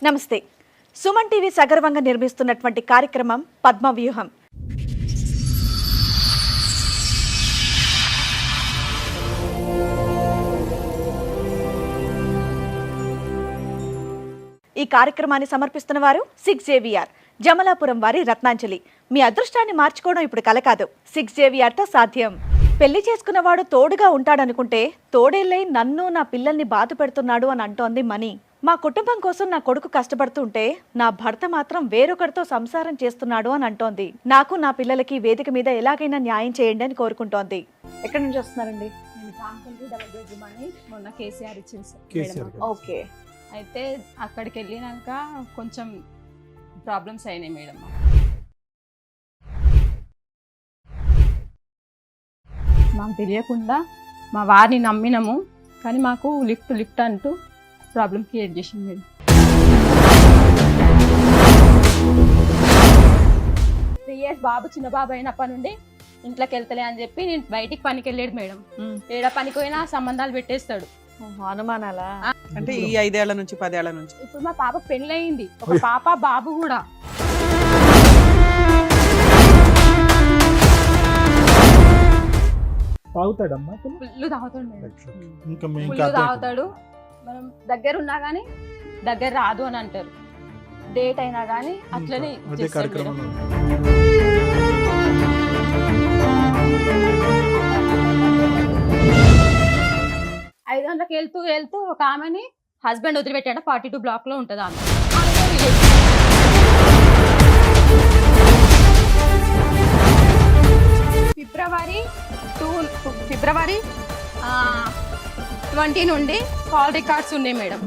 నమస్తే. సుమన్ టీవీ సగర్వంగా నిర్మిస్తున్నటువంటి కార్యక్రమం పద్మవ్యూహం. ఈ కార్యక్రమాన్ని సమర్పిస్తున్న వారు 6JVR జమలాపురం వారి రత్నాంజలి. మీ అదృష్టాన్ని మార్చుకోవడం ఇప్పుడు కల కాదు, 6JVRతో సాధ్యం. పెళ్లి చేసుకున్నవాడు తోడుగా ఉంటాడనుకుంటే తోడేళ్ళై నన్ను నా పిల్లల్ని బాధ పెడుతున్నాడు అని అంటోంది మనీ. మా కుటుంబం కోసం నా కొడుకు కష్టపడుతుంటే నా భర్త మాత్రం వేరొకరితో సంసారం చేస్తున్నాడు అని అంటోంది. నాకు నా పిల్లలకి వేదిక మీద ఎలాగైనా న్యాయం చేయండి అని కోరుకుంటోంది. ఎక్కడి నుంచి వస్తున్నారండి? మొన్న కేసీఆర్ ఇచ్చింది. ఓకే. అయితే అక్కడికి వెళ్ళినాక కొంచెం ప్రాబ్లమ్స్ అయినాయి మేడం. మాకు తెలియకుండా మా వారిని నమ్మినాము, కానీ మాకు లిఫ్ట్ అంటూ ప్రాబ్లం క్రియేట్ చేసింది మేడం. 3 years బాబు చిన్న బాబు అయినప్పటి నుండి ఇంట్లోకి వెళ్తలే అని చెప్పి నేను బయటికి పనికి వెళ్ళాడు మేడం. ఏడ పనికి పోయినా సంబంధాలు పెట్టేస్తాడు. అనుమానాలా? అంటే ఈ 5 ఏళ్ల నుంచి 10 ఏళ్ల నుంచి. ఇప్పుడు మా పాప పెళ్ళయింది, ఒక పాప బాబు కూడా. తాగుతాడమ్మా ఫుల్ తాగుతాడు మేడం, ఇంకా ఫుల్ తాగుతాడు. మనం దగ్గర ఉన్నా కానీ దగ్గర రాదు అని అంటారు, డేట్ అయినా కానీ అట్లనే చేస్తాడు మేడం. 5 గంటలకు వెళ్తూ ఒక ఆమెని హస్బెండ్ వదిలిపెట్టాడు. 42 బ్లాక్ లో ఉంటుంది ఆమె. ఫిబ్రవరి 20 నుండి కాల్ రికార్డ్స్ ఉన్నాయి మేడం.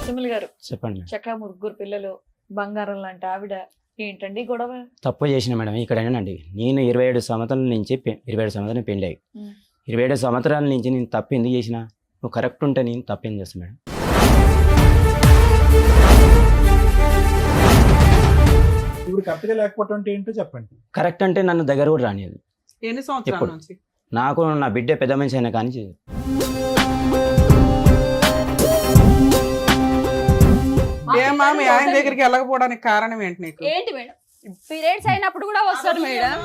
సుమల్ గారు చెప్పండి. చక్కగా 3 పిల్లలు, బంగారం లాంటి ఆవిడ, ఏంటండి గొడవ? తప్పు చేసిన మేడం ఇక్కడేనండి. నేను 27 సంవత్సరాల నుంచి 27 సంవత్సరాలు పెళ్ళి అయ్యి 27 సంవత్సరాల నుంచి నేను తప్పు ఎందుకు చేసిన? నువ్వు కరెక్ట్ ఉంటే నేను తప్పేం చేస్తాను మేడం. ఇప్పుడు కరెక్ట్గా లేకపోవటం అంటే ఏంటో చెప్పండి. కరెక్ట్ అంటే నన్ను దగ్గర కూడా రానియదు. ఎన్ని సంవత్సరాల ఎప్పుడు? నుంచి? నాకు నా బిడ్డ పెద్ద మనిషి అయినా కానీ ఏమా మీ ఆయన దగ్గరికి వెళ్ళకపోవడానికి కారణం ఏంటి నీకు? ఏంటి మేడం, పీరియడ్స్ అయినప్పుడు కూడా వస్తారు మేడం.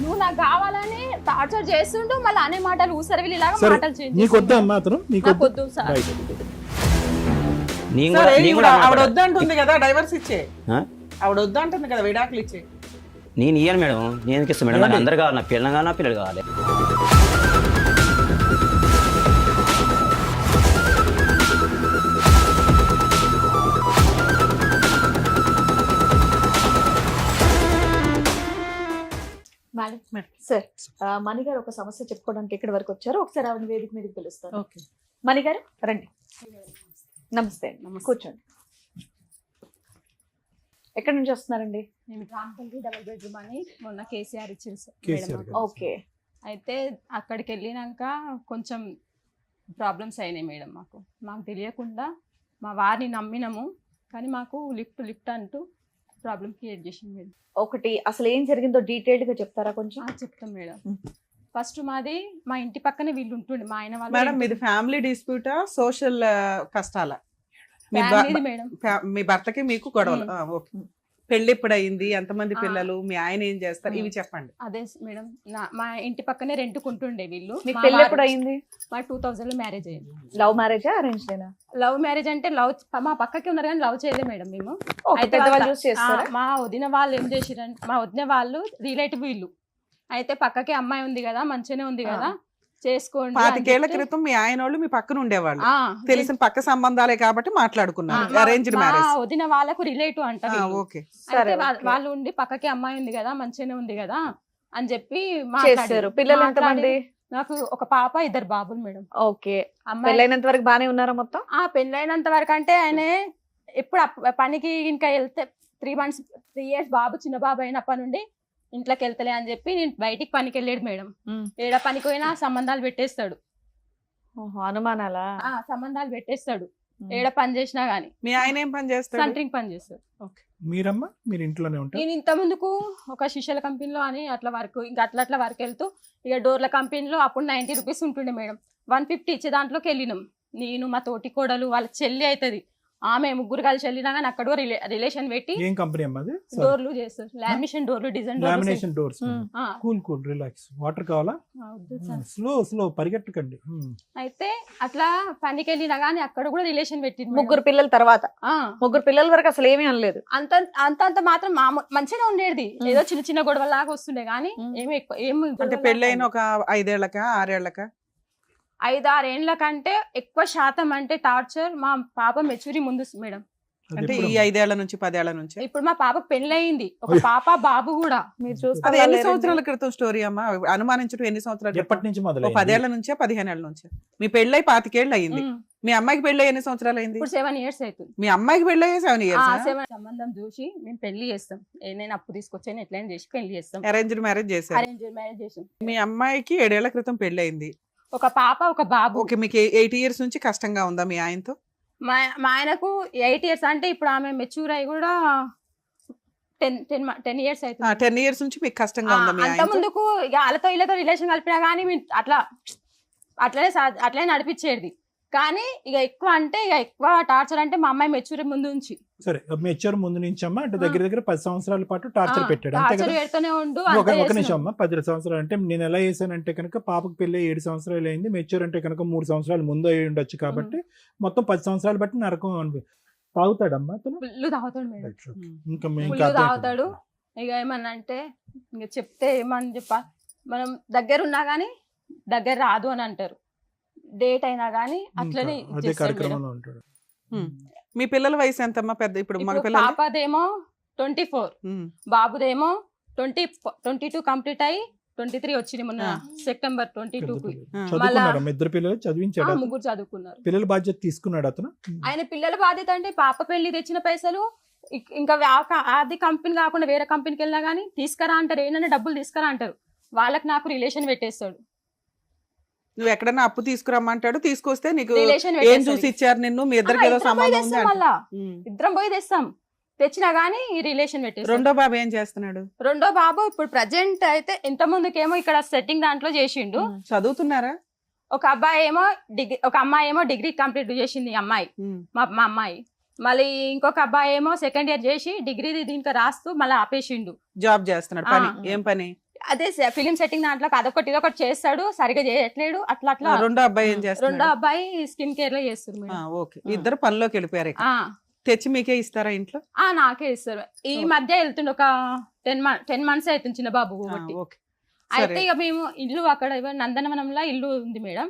నువ్వు నాకు కావాలని టార్చర్ చేస్తుంటూ మళ్ళీ అనే మాటలు ఊసరవిల్లిలాగా సరే, మాటలు చేంజ్ నీకు వద్దా అమ్మా అతను? నీకు నాకు వద్దు సార్. నేను సరే, కూడా- నేను ఇప్పుడు కూడా ఆవిడ అన్నా వద్దంటుంది కదా, డైవర్స్ ఇచ్చే. ఆ? ఆవిడ వద్దంటుంది కదా, విడాకులు ఇచ్చే. నేను ఇయ్యను మేడం. నేను ఎందుకు ఇస్తాను మేడం? నాకు అందరు కావాలి, నా పిల్లలు కావాలి, నా పిల్లలు కావాలి. మేడం సార్, మణి గారు ఒక సమస్య చెప్పుకోవడానికి ఇక్కడ వరకు వచ్చారు. ఒకసారి ఆవిడ వేదిక మీదకి పిలుస్తాను. ఓకే. మణి గారు రండి. నమస్తే. కూర్చోండి. ఎక్కడి నుంచి వస్తున్నారండి? మేము రాంపల్లి డబుల్ బెడ్రూమ్ అని మొన్న కేసీఆర్ ఇచ్చింది కేసీఆర్ మేడం. గారు. ఓకే. అయితే అక్కడికి వెళ్ళినాక కొంచెం ప్రాబ్లమ్స్ అయినాయి మేడం. మాకు తెలియకుండా మా వారిని నమ్మినాము, కానీ మాకు లిఫ్ట్ అంటూ ప్రాబ్లం క్రియేట్ చేసింది మేడం. ఒకటి అసలు ఏం జరిగిందో డీటెయిల్డ్ గా చెప్తారా కొంచెం? చెప్తాం మేడం. ఫస్ట్ మాది మా ఇంటి పక్కనే వీళ్ళు ఉంటుండే, మా ఆయన మేడం వాళ్ళు. మీది ఫ్యామిలీ డిస్ప్యూటా, సోషల్ కష్టాల? ఫ్యామిలీది మేడం. మీ భర్తకి మీకు గొడవలు? ఓకే. పెళ్లి ఎప్పుడు అయింది? ఎంతమంది పిల్లలు? మీ ఆయన ఏం చేస్తారు? ఇవి చెప్పండి. అదే మేడం, మా ఇంటి పక్కనే రెంట్కుంటుండే వీళ్ళు. మీకు పెళ్లి ఎప్పుడు అయింది? మా 2000 లో మ్యారేజ్ అయ్యింది. లవ్ మ్యారేజా, అరేంజ్ డేనా? లవ్ మ్యారేజ్ అంటే మా పక్కకి ఉన్నారు కానీ లవ్ చేయలేదు మేడం మేము. అయితే పెద్దవాళ్ళు చూసి చేస్తారా? మా వదిన వాళ్ళు ఏం చేసిరంటే, మా వదిన వాళ్ళు రిలేటివ్ వీళ్ళు. అయితే పక్కకి అమ్మాయి ఉంది కదా, మంచిగానే ఉంది కదా, చేసుకోండి. 25 ఏళ్ల క్రితం మీ ఆయన వాళ్ళు మీ పక్కన ఉండేవాళ్ళు, తెలిసిన పక్క సంబంధాలే కాబట్టి మాట్లాడుకున్నారు. Arranged marriage. వదిన వాళ్ళకు రిలేటివ్ అంట. ఓకే. అయితే వాళ్ళు ఉండి పక్కకి అమ్మాయి ఉంది కదా, మంచిగానే ఉంది కదా అని చెప్పి చేస్తారు. పిల్లలు ఎంతమంది? నాకు ఒక పాప, 2 బాబులు మేడం. ఓకే. అమ్మాయి పెళ్ళైనంత వరకు బానే ఉన్నారా మొత్తం? పెళ్ళైనంత వరకు అంటే ఆయన ఎప్పుడు పనికి ఇంకా వెళ్తే 3 years బాబు చిన్న బాబు అయినప్పటి నుండి ఇంట్లోకి వెళ్తలే అని చెప్పి నేను బయటికి పనికి వెళ్ళాడు మేడం. ఏడ పనికి పోయినా సంబంధాలు పెట్టేస్తాడు. అనుమానాలా? సంబంధాలు పెట్టేస్తాడు. ఏడ పని చేసినా గానీ మీ ఆయన ఏం పని చేస్తాడు? సెంటరింగ్ పని చేస్తారు. మీరమ్మా మీరు ఇంట్లోనే ఉంటారు? నేను ఇంత ముందుకు ఒక శిష్యుల కంపెనీలో అని అట్లా వర్క్ ఇంకా అట్లా వర్క్ వెళ్తూ ఇక డోర్ల కంపెనీలో అప్పుడు 90 రూపీస్ ఉంటుండే మేడం, 150 ఇచ్చే దాంట్లోకి వెళ్ళినాం. నేను మా తోటి కోడలు వాళ్ళ చెల్లి అవుతుంది, ఆమె ముగ్గురు కలిసి వెళ్ళినా కానీ అక్కడ రిలేషన్ పెట్టి ఏం కంపెనీ అమ్మా అది? డోర్లు చేస్తారు, లామినేషన్ డోర్లు, design lamination doors. Cool relax. Water కావాలా? స్లో పరిగెట్టకండి. అయితే అట్లా పనికి వెళ్ళినా గానీ అక్కడ కూడా రిలేషన్ పెట్టింది. ముగ్గురు పిల్లల తర్వాత, ముగ్గురు పిల్లల వరకు అసలు ఏమీ అనలేదు. అంత మాత్రం మంచిగా ఉండేది, ఏదో చిన్న చిన్న గొడవల లాగా వస్తుండే గానీ ఏమి ఎక్కువ ఏమి అంటే పెళ్ళైన ఒక 5 ఏళ్లకా 6 ఏళ్లకా? 5-6 ఏండ్ల కంటే ఎక్కువ శాతం అంటే టార్చర్ మా పాప మెచ్యూరి ముందు మేడం. అంటే ఈ 5 ఏళ్ల నుంచి 10 ఏళ్ల నుంచి? ఇప్పుడు మా పాప పెళ్ళయింది, ఒక పాప బాబు కూడా. మీరు చూస్తే అది ఎన్ని సంవత్సరాల క్రితం స్టోరీ అమ్మా? అనుమానించడం ఎన్ని సంవత్సరాలు? ఎప్పటి నుంచి మొదలు? 10 ఏళ్ల నుంచే 15 ఏళ్ల నుంచే? మీ పెళ్ళై 25 ఏళ్ళు అయింది. మీ అమ్మాయికి పెళ్ళి ఎన్ని సంవత్సరాలు అయింది? ఇప్పుడు 7 years అవుతుంది. మీ అమ్మాయికి పెళ్ళి 7 years? సంబంధం చూసి మేము పెళ్లి చేస్తాం, నేను అప్పు తీసుకొచ్చాను ఎట్లయినా చేసి పెళ్లి చేస్తాం. అరేంజ్డ్ మ్యారేజ్ చేశారు? అరేంజ్ మ్యారేజ్ చేసాం. మీ అమ్మాయికి 7 ఏళ్ల క్రితం పెళ్లి అయింది, ఒక పాప ఒక బాబు. ఓకే. మీకు 8 years నుంచి కష్టంగా ఉందా మీ ఆయనతో? మా ఆయనకు 8 years అంటే ఇప్పుడు ఆమె మెచ్యూర్ అయ్యి కూడా 10 years అవుతుంది. 10 years నుంచి మీకు కష్టంగా ఉందా మీ అంత ఆయనతో? ముందుకు ఇక వాళ్ళతో వీళ్ళతో రిలేషన్ కలిపినా కానీ అట్లనే నడిపించేది. కానీ ఇక ఎక్కువ అంటే ఇక ఎక్కువ టార్చర్ అంటే మా అమ్మాయి మెచ్యూర్ ముందు నుంచి. సరే, మెచ్యూర్ ముందు నుంచి అమ్మా అంటే దగ్గర 10 సంవత్సరాల పాటు టార్చర్ పెట్టాడు అంతే కదా? పెడుతూనే ఉండు. ఒక నిమిషం అమ్మా. 10 సంవత్సరాలు అంటే నేను ఎలా చేశానంటే కనుక పాపకు పెళ్ళి 7 సంవత్సరాలు అయింది, మెచ్యూర్ అంటే కనుక 3 సంవత్సరాలు ముందు అయి ఉండొచ్చు కాబట్టి మొత్తం 10 సంవత్సరాలు బట్టి నరకం తాగుతాడమ్మా అతను? ఫుల్ తాగుతాడు మేడం, ఇంకా ఫుల్ తాగుతాడు. ఇక ఏమన్నా అంటే ఇంక చెప్తే ఏమని చెప్పా, మనం దగ్గర ఉన్నా గానీ దగ్గర రాదు అని అంటారు, డేట్ అయినా గానీ అట్లనే అదే కార్యక్రమంలో ఉంటాడు. మీ పిల్లల వయసు ఎంతమ్మా? పెద్ద ఇప్పుడు మగ పిల్లలు? పాపదేమో 24, బాబుదేమో 22 కంప్లీట్ అయ్యి 23 వచ్చింది మొన్న సెప్టెంబర్ 22కి. చదువుకున్నాడు, ఇద్దరు పిల్లలు చదివించాడు, ముగ్గురు చదువుకున్నారు. పిల్లల బాధ్యత తీసుకున్నాడు అతను. ఆయన పిల్లల బాధ్యత అంటే పాప పెళ్లి తెచ్చిన పైసలు ఇంకా అది కంపెనీ కాకుండా వేరే కంపెనీకి వెళ్ళినా గానీ తీసుకురా అంటారు, ఏంటంటే డబ్బులు తీసుకురా అంటారు, వాళ్ళకి నాకు రిలేషన్ పెట్టేస్తాడు. నువ్వు ఎక్కడన్నా అప్పు తీసుకురమ్మంటాడు, తీసుకొస్తే నీకు రిలేషన్ ఏం చూసి ఇచ్చారు నిన్ను? మీ ఇద్దరికి ఏదో సంబంధం ఉంది మళ్ళా ఇద్దరం పోయి తెస్తాం, తెచ్చినా గానీ ఈ రిలేషన్ పెట్టేస్తాడు. రెండో బాబు ఏం చేస్తున్నాడు? రెండో బాబు ఇప్పుడు ప్రజెంట్ అయితే ఇంత ముందుకేమో ఇక్కడ సెట్టింగ్ దాంట్లో చేసిండు. చదువుతున్నారా? ఒక అబ్బాయి ఏమో డిగ్రీ, ఒక అమ్మాయి ఏమో డిగ్రీ కంప్లీట్ చేసింది అమ్మాయి, మా అమ్మాయి. మళ్ళీ ఇంకొక అబ్బాయి ఏమో 2nd year చేసి డిగ్రీ దీంట్లో రాస్తూ మళ్ళీ ఆపేసిండు. జాబ్ చేస్తున్నాడు. పని ఏం పని? అదే ఫిలిం సెట్టింగ్ దాంట్లో అదొకటి ఇదొకటి చేస్తాడు, సరిగా చేయట్లేడు అట్లా అట్లా. రెండో అబ్బాయి ఏం చేస్తాడు? రెండో అబ్బాయి స్కిన్ కేర్ లో చేస్తారు. ఓకే, ఇద్దరు పనిలోకి వెళ్ళిపోయారు. తెచ్చి మీకే ఇస్తారా ఇంట్లో? నాకే ఇస్తారు. ఈ మధ్య వెళ్తుండే ఒక 10 months అవుతుంది చిన్న బాబు. అయితే ఇక మేము ఇల్లు అక్కడ నందనవనంలో ఇల్లు ఉంది మేడం,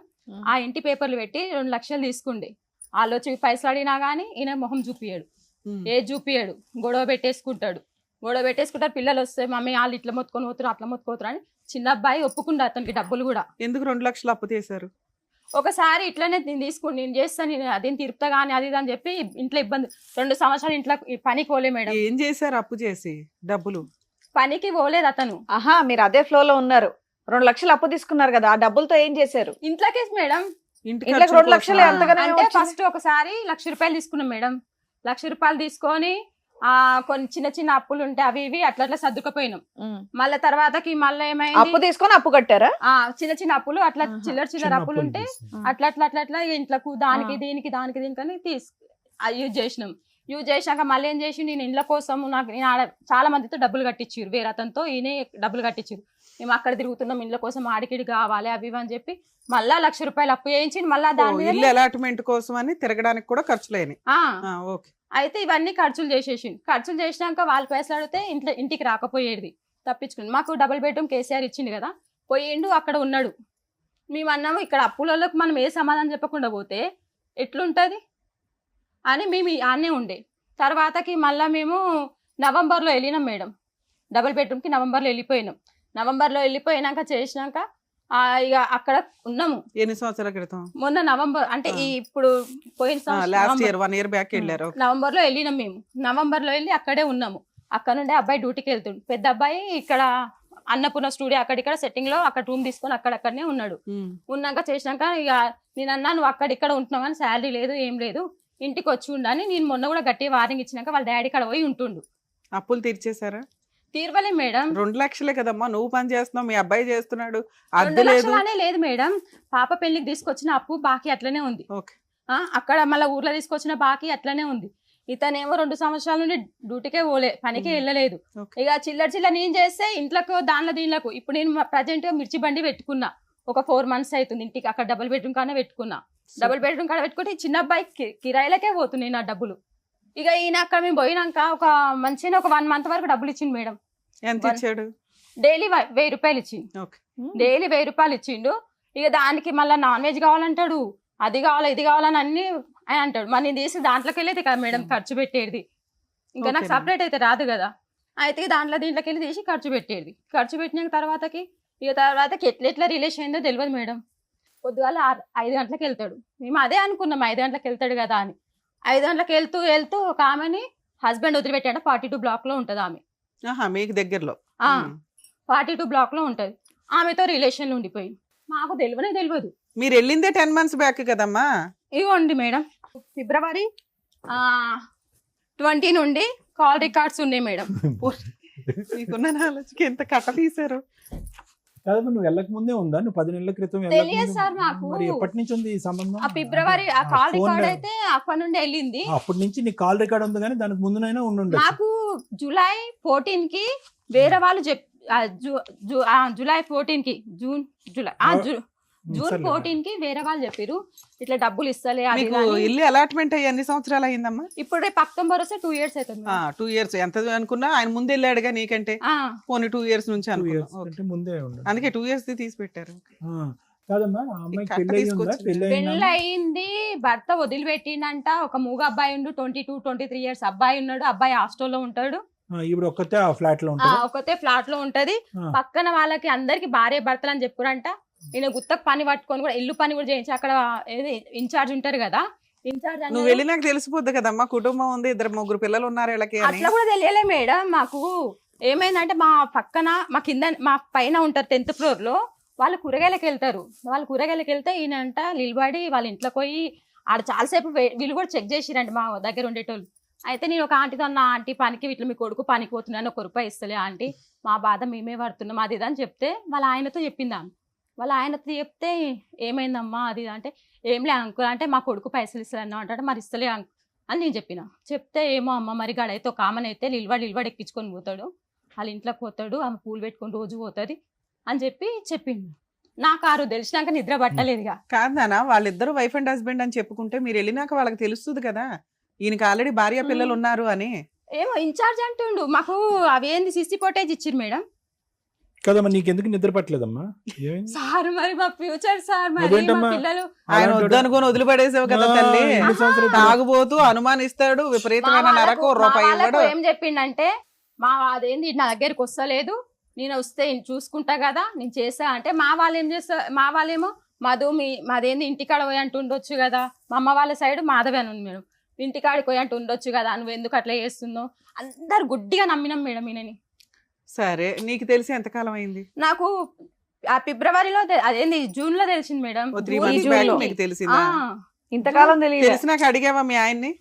ఆ ఇంటి పేపర్లు పెట్టి 2 లక్షలు తీసుకుండే. వాళ్ళు వచ్చి పైసలు అడిగినా గానీ ఈయన మొహం చూపియాడు, చూపియాడు, గొడవ పెట్టేసుకుంటారు. పిల్లలు వస్తే మమ్మీ వాళ్ళు ఇట్లా మొత్తుకొని పోతారు అట్లా మొత్తుకోతారు అని. చిన్న అబ్బాయి ఒప్పుకుండా అతనికి డబ్బులు కూడా. ఎందుకు 2 లక్షలు అప్పు చేశారు? ఒకసారి ఇట్లనే నేను చేస్తాను, నేను అదేం తిరుపుతా గానీ అది అని చెప్పి ఇంట్లో ఇబ్బంది. 2 సంవత్సరాలు ఇంట్లో పనికి పోలే మేడం. ఏం చేశారు అప్పు చేసి? డబ్బులు పనికి పోలేదు అతను. మీరు అదే ఫ్లో లో ఉన్నారు. 2 లక్షలు అప్పు తీసుకున్నారు కదా, ఆ డబ్బులతో ఏం చేశారు? ఇంట్లోకి మేడం. ఇంటికి 2 లక్షలు అంటే ఫస్ట్ ఒకసారి 1 లక్ష రూపాయలు తీసుకున్నాం మేడం. 1 లక్ష రూపాయలు తీసుకొని కొన్ని చిన్న చిన్న అప్పులు ఉంటే అవి ఇవి అట్లా అట్లా సర్దుకుపోయినాం. మళ్ళీ తర్వాతకి మళ్ళీ ఏమైంది, అప్పు తీసుకొని అప్పు కట్టారా? చిన్న చిన్న అప్పులు అట్లా చిల్లర అప్పులు ఉంటే అట్లా అట్లా అట్లా అట్లా ఇంట్లకు దానికి దీనికి అని యూజ్ చేసినాం. యూజ్ చేసినాక మళ్ళీ ఏం చేసి నేను ఇండ్ల కోసం నేను చాలా మందితో డబ్బులు కట్టించారు, వేరే అతనితో ఈయనే డబ్బులు కట్టించారు. మేము అక్కడ తిరుగుతున్నాం ఇండ్ల కోసం, ఆడికిడి కావాలి అవి ఇవి అని చెప్పి మళ్ళా 1 లక్ష రూపాయలు అప్పు చేయించి మళ్ళీ దాని ఇల్లు అలాట్మెంట్ కోసం అని తిరగడానికి కూడా ఖర్చులేని. అయితే ఇవన్నీ ఖర్చులు చేసినాక వాళ్ళు పైసలు అడిగితే ఇంటికి రాకపోయేది, తప్పించుకుని. మాకు డబుల్ బెడ్రూమ్ కేసీఆర్ ఇచ్చింది కదా, పోయిండు అక్కడ ఉన్నాడు. మేము అన్నాము ఇక్కడ అప్పులకు మనం ఏ సమాధానం చెప్పకుండా పోతే ఎట్లుంటది అని మేము ఆనే ఉండే. తర్వాతకి మళ్ళీ మేము నవంబర్లో వెళ్ళినాం మేడం, డబుల్ బెడ్రూమ్కి నవంబర్లో వెళ్ళిపోయినాం. నవంబర్లో వెళ్ళిపోయినాక చేసినాక ఇక అక్కడ ఉన్నాము. ఎన్ని సంవత్సరాల క్రితం? మొన్న నవంబర్ అంటే ఇప్పుడు పోయిన లాస్ట్ ఇయర్ 1 year బ్యాక్ వెళ్ళారు. నవంబర్లో వెళ్ళినాం మేము. నవంబర్లో వెళ్ళి అక్కడే ఉన్నాము. అక్కడ నుండి అబ్బాయి డ్యూటీకి వెళ్తుండు. పెద్ద అబ్బాయి ఇక్కడ అన్నపూర్ణ స్టూడియో అక్కడిక్కడ సెట్టింగ్ లో అక్కడ రూమ్ తీసుకొని అక్కడక్కడనే ఉన్నాడు. ఉన్నాక చేసినాక ఇక నేను అన్నా నువ్వు అక్కడిక్కడ ఉంటున్నావు కానీ శాలరీ లేదు ఏం లేదు, ఇంటికి వచ్చి ఉండని నేను మొన్న కూడా గట్టి వార్నింగ్ ఇచ్చినాక వాళ్ళ డాడీ కాడ పోయి ఉంటుండు. అప్పులు తీర్చేశారా? తీర్వలే మేడం. 2 లక్షలే కదమ్మా, నువ్వు పని చేస్తున్నావు, మీ అబ్బాయి చేస్తున్నాడు, 2 అద్దె లేదు. లక్షలనే లేదు మేడం, పాప పెళ్లికి తీసుకొచ్చిన అప్పు బాకీ అట్లనే ఉంది. ఓకే. అక్కడ మళ్ళీ ఊర్లో తీసుకొచ్చిన బాకీ అట్లనే ఉంది. ఇతనేమో 2 సంవత్సరాల నుండి డ్యూటీకే పోలే, పనికి వెళ్ళలేదు. ఓకే. ఇక చిల్లర నేను చేస్తే ఇంట్లోకి దానిలో దీనిలోకి ఇప్పుడు నేను ప్రజెంట్ మిర్చి బండి పెట్టుకున్నా, ఒక 4 months అవుతుంది. ఇంటికి అక్కడ డబుల్ బెడ్రూమ్ కానే పెట్టుకున్నా. డబుల్ బెడ్రూమ్ కాడ పెట్టుకుంటే ఈ చిన్న అబ్బాయి కిరాయిలకే పోతున్నాయి నా డబ్బులు. ఇక ఈయన అక్కడ మేము పోయినాక ఒక మంచిగా ఒక 1 month వరకు డబ్బులు ఇచ్చిండు మేడం. ఎంత ఇచ్చాడు? డైలీ 1000 రూపాయలు ఇచ్చిండు. ఓకే. డైలీ 1000 రూపాయలు ఇచ్చిండు. ఇక దానికి మళ్ళీ నాన్ వెజ్ కావాలంటాడు, అది కావాలి ఇది కావాలని అన్ని అని అంటాడు. మరి నేను తీసి దాంట్లోకి వెళ్ళేది కదా మేడం ఖర్చు పెట్టేది. ఇంకా నాకు సపరేట్ అయితే రాదు కదా, అయితే దీంట్లోకి వెళ్ళి తీసి ఖర్చు పెట్టేది. ఖర్చు పెట్టిన తర్వాతకి ఎట్లా రిలేషన్ అయిందో తెలియదు మేడం. పొద్దుగాల 5 గంటలకు వెళ్తాడు. మేము అదే అనుకున్నాం 5 గంటలకు వెళ్తాడు కదా అని. 5 గంటలకు వెళ్తూ ఒక ఆమెని హస్బెండ్ వదిలిపెట్టాడు. 42 block లో ఉంటుంది ఆమె. మీకు దగ్గరలో 42 block లో ఉంటది. ఆమెతో రిలేషన్ ఉండిపోయి మాకు తెలియదు. మీరు వెళ్ళిందే 10 months బ్యాక్ కదమ్మా. ఇవ్వండి మేడం, ఫిబ్రవరి 20 నుండి కాల్ రికార్డ్స్ ఉన్నాయి మేడం. మీకున్న నాలెడ్జ్కి ఎంత కట్ట తీశారు. కాదు, నువ్వు వెళ్ళక ముందే ఉందా? నువ్వు 10 నెలల క్రితం తెలియదు సార్ మాకు. మరి ఎప్పటి నుంచి ఉంది ఈ సంబంధం? ఫిబ్రవరి ఆ కాల్ రికార్డ్ అయితే అప్పటి నుండి వెళ్ళింది. అప్పటి నుంచి నీ కాల్ రికార్డ్ ఉంది, కానీ దానికి ముందునైనా ఉండుండొచ్చు. నాకు జూలై 14 కి వేరే వాళ్ళు జూలై 14 కి జూన్ 14 కి వేరే వాళ్ళు చెప్పారు ఇట్లా డబ్బులు ఇస్తలే. మీకు ఇల్లు అలాట్మెంట్ అయ్యి ఎన్ని సంవత్సరాలు అయిందమ్మా? ఇప్పుడు రేపు అక్టోబర్ వస్తే 2 years అవుతుంది. 2 years ఎంత అనుకున్నా ఆయన ముందు వెళ్ళాడుగా నీకంటే. పోనీ 2 years నుంచి అనుకున్నా, ముందే అందుకే 2 years తీసి పెట్టారు. కాదమ్మా, ఆ అమ్మాయికి పెళ్ళి అయింది, భర్త వదిలిపెట్టిందంట. ఒక మూగ అబ్బాయి ఉండు, 22-23 years అబ్బాయి ఉన్నాడు. అబ్బాయి హాస్టల్లో ఉంటాడు. ఇప్పుడు ఒక్కతే ఫ్లాట్ లో ఉంటది. పక్కన వాళ్ళకి అందరికి భార్య భర్తలు అని చెప్పురంట. ఈయన గుత్తకు పని పట్టుకొని కూడా ఇల్లు పని కూడా చేయించి అక్కడ ఇన్ఛార్జ్ ఉంటారు కదా, ఇన్ఛార్జ్ నువ్వు వెళ్ళి నాకు తెలిసిపోద్ది కదమ్మా, కుటుంబం ఉంది, 2-3 పిల్లలు ఉన్నారు వీళ్ళకి. అట్లా కూడా తెలియలే మేడం. మాకు ఏమైందంటే మా పక్కన మా కింద మా పైన ఉంటారు 10th floor లో, వాళ్ళు కూరగాయలకు వెళ్తారు. వాళ్ళు కూరగాయలకు వెళ్తే ఈయనంట నిలబడి వాళ్ళ ఇంట్లోకి పోయి ఆడ చాలాసేపు వీళ్ళు కూడా చెక్ చేసిరండి మా దగ్గర ఉండేటోళ్ళు. అయితే నేను ఒక ఆంటీతో అన్న, ఆంటీ పనికి ఇట్లా మీ కొడుకు పనికి పోతున్నాను, 1 రూపాయి ఇస్తలే ఆంటీ, మా బాధ మేమే పడుతున్నాం అది ఇదని చెప్తే వాళ్ళ ఆయనతో చెప్పిందాను. వాళ్ళ ఆయనతో చెప్తే ఏమైందమ్మా అది అంటే, ఏంలే అంకుల్ అంటే మా కొడుకు పైసలు ఇస్తాను అంటాడు. మరి ఇస్తలే అని నేను చెప్పిన. చెప్తే ఏమో అమ్మ మరి గడైతే ఒక ఆమెను అయితే నిలబడి ఎక్కించుకొని పోతాడు, వాళ్ళ ఇంట్లోకి పోతాడు, ఆమె పూలు పెట్టుకొని రోజు పోతుంది అని చెప్పింది. నాకు ఆ రోజు తెలిసినాక నిద్ర పట్టలేదుగా. కాదనా, వాళ్ళిద్దరు వైఫ్ అండ్ హస్బెండ్ అని చెప్పుకుంటే మీరు వెళ్ళినాక వాళ్ళకి తెలుస్తుంది కదా ఈయనకి ఆల్రెడీ భార్య పిల్లలు ఉన్నారు అని. ఏమో ఇన్ఛార్జ్ అంటుండు. మాకు అవేంది సిసి ఫోటేజ్ ఇచ్చిరు మేడం. కదమ్మా, నీకెందుకు నిద్ర పట్టలేదమ్మా? సార్ మరి మా ఫ్యూచర్ సార్, మరి మా పిల్లలు ఆయన వద్దనుకొని వదిలిపడేసావు కదా తల్లి. తాగుబోతూ అనుమానిస్తాడు, విపరీతమైన నరకు రూపాయి ఇవ్వడు. ఏం చెప్పిండంటే, మా అదేంది నా దగ్గరికి వస్తలేదు, నేను వస్తే చూసుకుంటా కదా, నేను చేస్తా అంటే, మా వాళ్ళు ఏం చేస్తా, మా వాళ్ళేమో మధు మాదేంది ఇంటికాడ పోయి అంటూ ఉండొచ్చు కదా, మా అమ్మ వాళ్ళ సైడ్ మాధవి అని ఉంది మేడం, ఇంటికాడికి పోయి అంటూ ఉండొచ్చు కదా, నువ్వు ఎందుకు అట్లా చేస్తున్నావు, అందరు గుడ్డిగా నమ్మినాం మేడం ఈయనని. సరే, నీకు తెలిసి ఎంతకాలం అయింది? నాకు ఆ ఫిబ్రవరిలో అదేంది జూన్ లో తెలిసింది మేడం. 3 months back మీకు తెలిసిందా? ఇంతకాలం తెలిసినాక అడిగావా మీ ఆయన్ని?